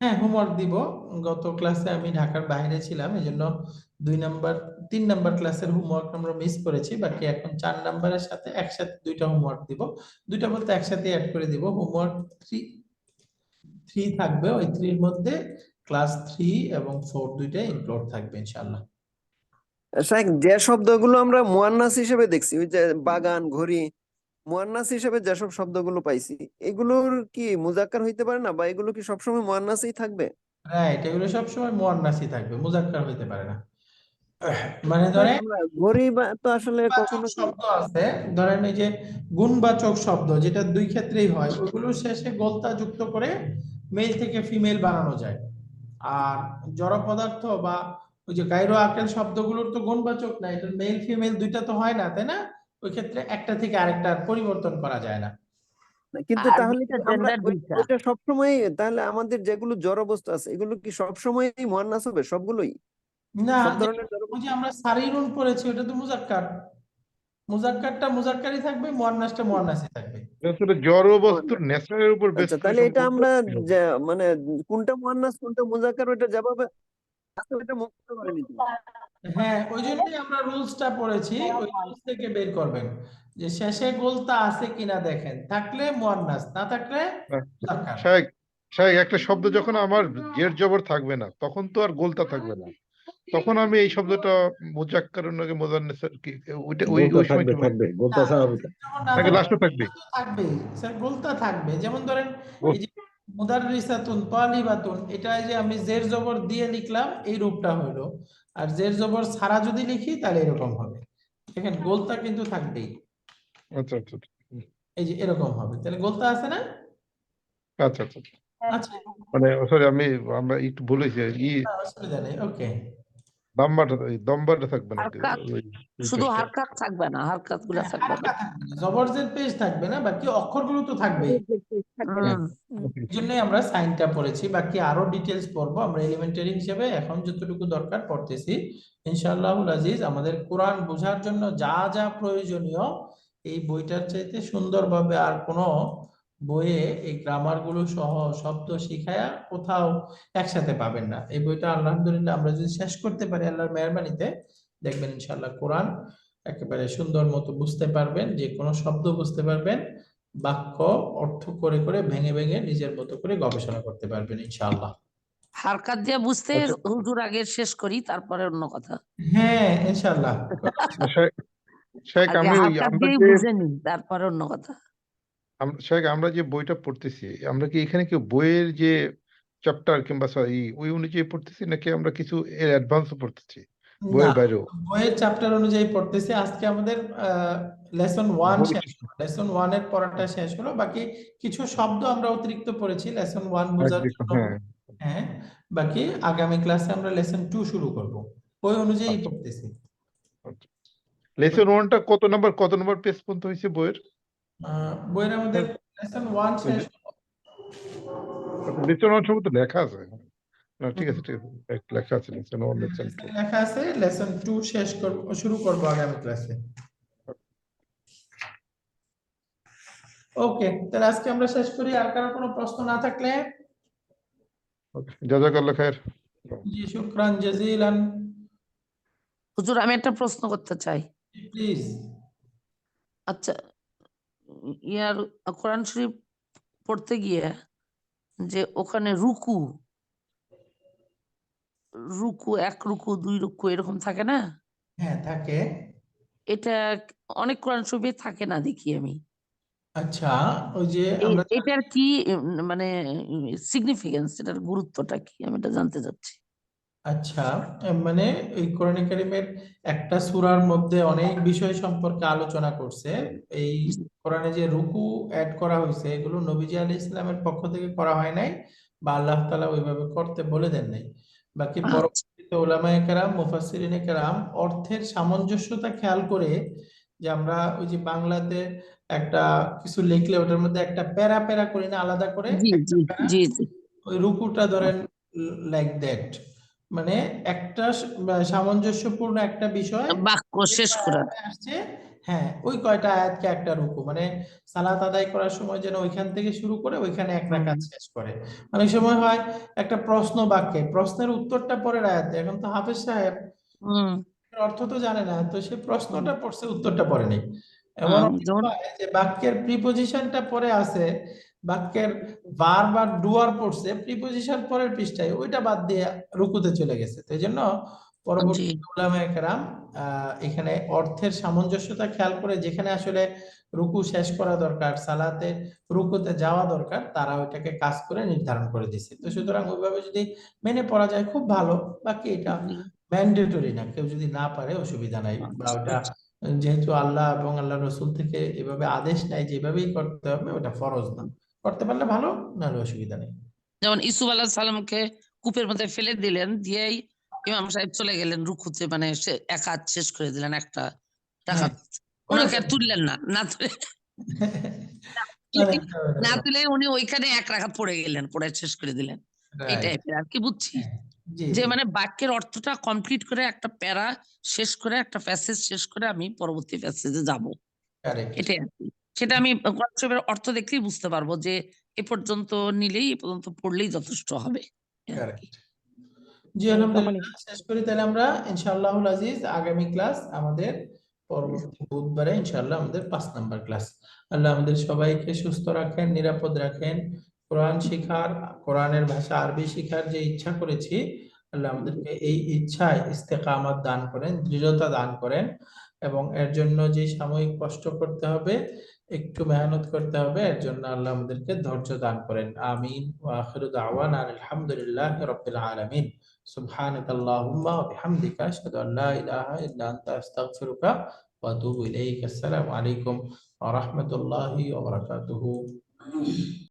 হ্যাঁ, হোমওয়ার্ক দিব। গত ক্লাসে আমি ঢাকার বাইরে ছিলাম, এজন্য 3 নাম্বার ক্লাসের হোমওয়ার্ক আমরা মিস করেছি। বাকি এখন 4 নাম্বারের সাথে একসাথে 2টা হোমওয়ার্ক দিব। 2টা বলতে একসাথে অ্যাড করে দিব। হোমওয়ার্ক 3 থাকবে, ওই 3-এর মধ্যে ক্লাস 3 এবং 4 দুইটাই ইনক্লুড থাকবে ইনশাআল্লাহ। শাইখ, যে শব্দগুলো আমরা মুয়ান্নাস হিসেবে দেখছি, ওই যে বাগান, ঘড়ি, মুয়ান্নাস হিসেবে যেসব শব্দগুলো পাইছি, এগুলোর কি মুজাক্কার হইতে পারে না, বা এগুলো কি সবসময় মুয়ান্নাসই থাকবে? রাইট, এগুলো সবসময় মুয়ান্নাসই থাকবে, মুজাক্কার হইতে পারে না। মানে ধরে আমরা ঘড়ি বা তো আসলে গুণবাচক কখনো কি শব্দ আছে, ধরেন এই যে গুণবাচক শব্দ যেটা দুই ক্ষেত্রেই হয়, ওগুলো শেষে গোলতা যুক্ত করে মেল থেকে ফিমেল বানানো যায়। আর জড় পদার্থ বা ওই যে গাইরো আকেল শব্দগুলোর তো গুণবাচক না, এটা মেল ফিমেল দুইটা তো হয় না, তাই না? ওই ক্ষেত্রে একটা থেকে আরেকটার পরিবর্তন করা যায় না। কিন্তু তাহলে আরবিতে কি আমরা জেন্ডার দুইটা। ওইটা সবসময়, তাহলে আমাদের যেগুলো জড় বস্তু আছে এগুলো কি সবসময় মুয়ান্নাস হবে সবগুলোই, না, সব যে ধরনের জড় ওই বস্তু? যে আমরা সারিরুন পড়েছি ওটা তো মুজাক্কার, মুজাক্কারটা মুজাক্কারই থাকবে, মুয়ান্নাসটা মুয়ান্নাসই থাকবে। আসলে জড় বস্তুর ন্যাচারের উপর বেস আচ্ছা, করে তাহলে এটা সম্পর্ক আমরা কি হবে? যে মানে কোনটা মুয়ান্নাস কোনটা মুজাক্কার ওটা যেভাবে আছে ওটা মুক্ত করে নিতে হবে। হ্যাঁ, ওই জন্যই আমরা রুলসটা পড়েছি, ওই রুলস থেকে বের করবেন যে শেষে গোলতা আছে কিনা দেখেন, থাকলে মুয়ান্নাস, না থাকলে মুজাক্কার। শায়েখ শায়েখ একটা শব্দ যখন আমার জের জবর থাকবে না তখন তো আর গোলতা থাকবে না, তখন আমি এই শব্দটা মুজাক্কার নাকি মুজান্নাস কি ওইটা ওই গোলতা ওই সময় থাকবে, কি বলবো? থাকবে, গোলতা না, ছাড়া হবে না। যখন না নাকি থাকবে লাস্টে থাকবে? গোলতা তো থাকবেই স্যার, গোলতা থাকবে। যেমন ধরেন ও, এই যে মুদাররিসাতুন তালিবাতুন, এটা যে আমি জের জবর দিয়ে লিখলাম এই রূপটা হলো, আর জের জবর ছাড়া যদি লিখি তাহলে এরকম হবে। দেখেন গোলতা কিন্তু থাকবেই, আচ্ছা আচ্ছা আচ্ছা। এই যে এরকম হবে, তাহলে গোলতা আছে না? আচ্ছা আচ্ছা আচ্ছা। আচ্ছা, মানে সরি আমরা একটু বলেছি অসুবিধা নেই, ওকে। দম্বাটা থাকবে না হারকাত, ওই শুধু পেশটা। হারকাত থাকবে না, হারকাত গুলা হ্যাঁ, থাকবে না। হারকা থাকবে না, জবরজের পেজ থাকবে না, বাকি অক্ষরগুলো তো থাকবেই। হুম। এই জন্যই আমরা সাইনটা পড়েছি, বাকি আরো ডিটেলস পড়বো আমরা এলিমেন্টারি হিসেবে, এখন যতটুকু দরকার পড়তেছি। ইনশাআল্লাহুল আজিজ আমাদের কোরআন বোঝার জন্য যা যা প্রয়োজনীয় এই বইটার চাইতে সুন্দরভাবে আর কোনো বইয়ে এই গ্রামার গুলো সহ শব্দ শিখায়া কোথাও একসাথে পাবেন না। এই বইটা আলহামদুলিল্লাহ আমরা যদি শেষ করতে পারি আল্লাহর মেহরবানিতে, দেখবেন ইনশাআল্লাহ কোরআন একেবারে সুন্দর মতো বুঝতে পারবেন, যে কোনো শব্দ বুঝতে পারবেন, বাক্য অর্থ করে করে ভেঙে ভেঙে নিজের মতো করে গবেষণা করতে পারবেন ইনশাআল্লাহ। হারকাত দিয়ে বুঝতে আচ্ছা হুজুর আগে শেষ করি, তারপরে অন্য কথা। হ্যাঁ, ইনশাআল্লাহ। শায়েখ আগে আমি হারকাত আমরা দিয়েই যে বুঝে নিন, তারপরে অন্য কথা। শায়েখ আমরা যে বইটা পড়তেছি আমরা কি এখানে কি বইয়ের যে চ্যাপ্টার কিংবা sorry, ওই অনুযায়ী পড়তেছি নাকি আমরা কিছু এর অ্যাডভান্সও পড়তেছি না, বইয়ের বাইরেও? বইয়ের চ্যাপ্টার অনুযায়ী পড়তেছি। আজকে আমাদের লেসন 1 বই শেষ হলো, লেসন 1 এর পড়াটা শেষ হলো, বাকি কিছু শব্দ আমরা অতিরিক্ত পড়েছি লেসন 1 বোঝার জন্য। হ্যাঁ হ্যাঁ, বাকি আগামী ক্লাসে আমরা লেসন 2 শুরু করব, ওই অনুযায়ী আচ্ছা পড়তেছি। আচ্ছা। লেসন 1টা কত নম্বর পেজ পর্যন্ত হয়েছে বইয়ের? বইয়ের আমাদের লেসন 1 শেষ হলো। লেসন 1 সম্ভবত লেখা আছে। না ঠিক আছে ঠিক আছে, লেখা আছে লেসন 1 লেসন 2। লেখা আছে লেসন 2 শেষ করব, শুরু করব আগামী ক্লাসে। ওকে, তাহলে আজকে আমরা শেষ করি, আর কারো কোনো প্রশ্ন না থাকলে। ওকে, জাযাকাল্লাহ খায়ের। জি, শুকরান জাজিলান। হুজুর আমি একটা প্রশ্ন করতে চাই। প্লিজ। আচ্ছা, ইয়ার কোরআন শরীফ পড়তে গিয়ে যে ওখানে রুকু রুকু 1 রুকু 2 রুকু এরকম থাকে না, হ্যাঁ, থাকে। এটা অনেক কোরআন শরীফে থাকে না দেখি আমি। আচ্ছা, ওই যে আমরা এটার কি মানে সিগনিফিকেন্স, এটার গুরুত্বটা কি, আমি এটা জানতে চাচ্ছি। আচ্ছা, মানে এই কোরআন কারীমের একটা সূরার মধ্যে অনেক বিষয় সম্পর্কে আলোচনা করছে। এই কোরআনে যে রুকু অ্যাড করা হয়েছে এগুলো নবীজি আলাইহিস সালামের পক্ষ থেকে করা হয় নাই, বা আল্লাহ তাআলা ওইভাবে করতে বলে দেন নাই। বাকি আচ্ছা। পরবর্তীতে উলামায়ে কেরাম মুফাসসিরিনে কেরাম অর্থের সামঞ্জস্যতা খেয়াল করে, যে আমরা ওই যে বাংলাতে একটা কিছু লিখলে ওটার মধ্যে একটা প্যারা প্যারা করি না, আলাদা করে জি একটা জি প্যারা, জি জি। ওই রুকুটা ধরেন লাইক দ্যাট, মানে একটা সামঞ্জস্যপূর্ণ একটা বিষয় বাক্য শেষ করার। আয়াতে আসছে। হ্যাঁ, ওই কয়টা আয়াতকে একটা রুকু, মানে সালাত আদায় করার সময় যেন ওইখান থেকে শুরু করে ওইখানে এক রাকাত শেষ করে। অনেক সময় হয় একটা প্রশ্ন বাক্যে প্রশ্নের উত্তরটা পরের আয়াতে, এখন তো হাফেজ সাহেব হুম এর অর্থ তো জানে না, তো সে প্রশ্নটা পড়ছে উত্তরটা পড়ে নেই। এমন অনেক যেমন হয় যে বাক্যের প্রিপোজিশনটা পরে আছে, বাক্যের ভার্ব আর ডুয়ার পড়ছে, প্রিপোজিশন পরের পৃষ্ঠায়, ওইটা বাদ দিয়ে রুকুতে চলে গেছে। তো এই জন্য পরবর্তী জি। উলামায়ে কেরাম এখানে অর্থের সামঞ্জস্যতা খেয়াল করে যেখানে আসলে রুকু শেষ করা দরকার, সালাতে রুকুতে যাওয়া দরকার, তারা ওইটাকে কাজ করে নির্ধারণ করে দিছে। তো সুতরাং ওইভাবে যদি মেনে পড়া যায় খুব ভালো, বাকি এটা জি। ম্যান্ডেটরি না, কেউ যদি না পারে অসুবিধা নাই, বা ওটা যেহেতু আল্লাহ এবং আল্লাহ রসুল থেকে এভাবে আদেশ নাই যেভাবেই করতে হবে, ওটা ফরজ না, করতে পারলে ভালো, নাহলে অসুবিধা নেই। যেমন ইসুফ আলাহ সালামকে কূপের মধ্যে ফেলে দিলেন, দিয়েই ইমাম সাহেব চলে গেলেন রুকুতে, মানে সে এক হাত শেষ করে দিলেন একটা রাকাত, ওনাকে আর তুললেন না, না তুলে না তুলে উনি ওইখানে এক রাকাত পড়ে গেলেন, পড়ে শেষ করে দিলেন, এই রাইট, টাইপের আর কি, বুঝছি। জি যে জি, মানে বাক্যের অর্থটা কমপ্লিট করে একটা প্যারা শেষ করে, একটা প্যাসেজ শেষ করে আমি পরবর্তী প্যাসেজে যাব, কারেক্ট, এটাই আর কি। সেটা আমি কোরআন শরীফের অর্থ দেখলেই বুঝতে পারবো যে এ পর্যন্ত নিলেই, এ পর্যন্ত পড়লেই যথেষ্ট হবে, এই আর কি। কারেক্ট। জি আলহামদুলিল্লাহ, শেষ করি তাহলে আমরা ইনশাআল্লাহুল আজিজ। আগামী ক্লাস আমাদের পরবর্তী বুধবারে ইনশাআল্লাহ আমাদের 5 নাম্বার ক্লাস। আল্লাহ আমাদের সবাইকে সুস্থ রাখেন, নিরাপদ রাখেন, কোরআন শিখার, কোরআনের ভাষা আরবি শিখার যে ইচ্ছা করেছি, আল্লাহ আমাদেরকে এই ইচ্ছায় ইস্তেকামাত দান করেন, দৃঢ়তা দান করেন, এবং এর জন্য যে সাময়িক কষ্ট করতে হবে, একটু মেহনত করতে হবে, এর জন্য আল্লাহ আমাদেরকে ধৈর্য দান করেন। আমিন। ওয়া আখিরু দাওয়ানা আলহামদুলিল্লাহি রাব্বিল আলামিন। سبحانك اللهم وبحمدك أشهد أن لا إله إلا أنت أستغفرك وأتوب إليك. السلام عليكم ورحمة الله وبركاته.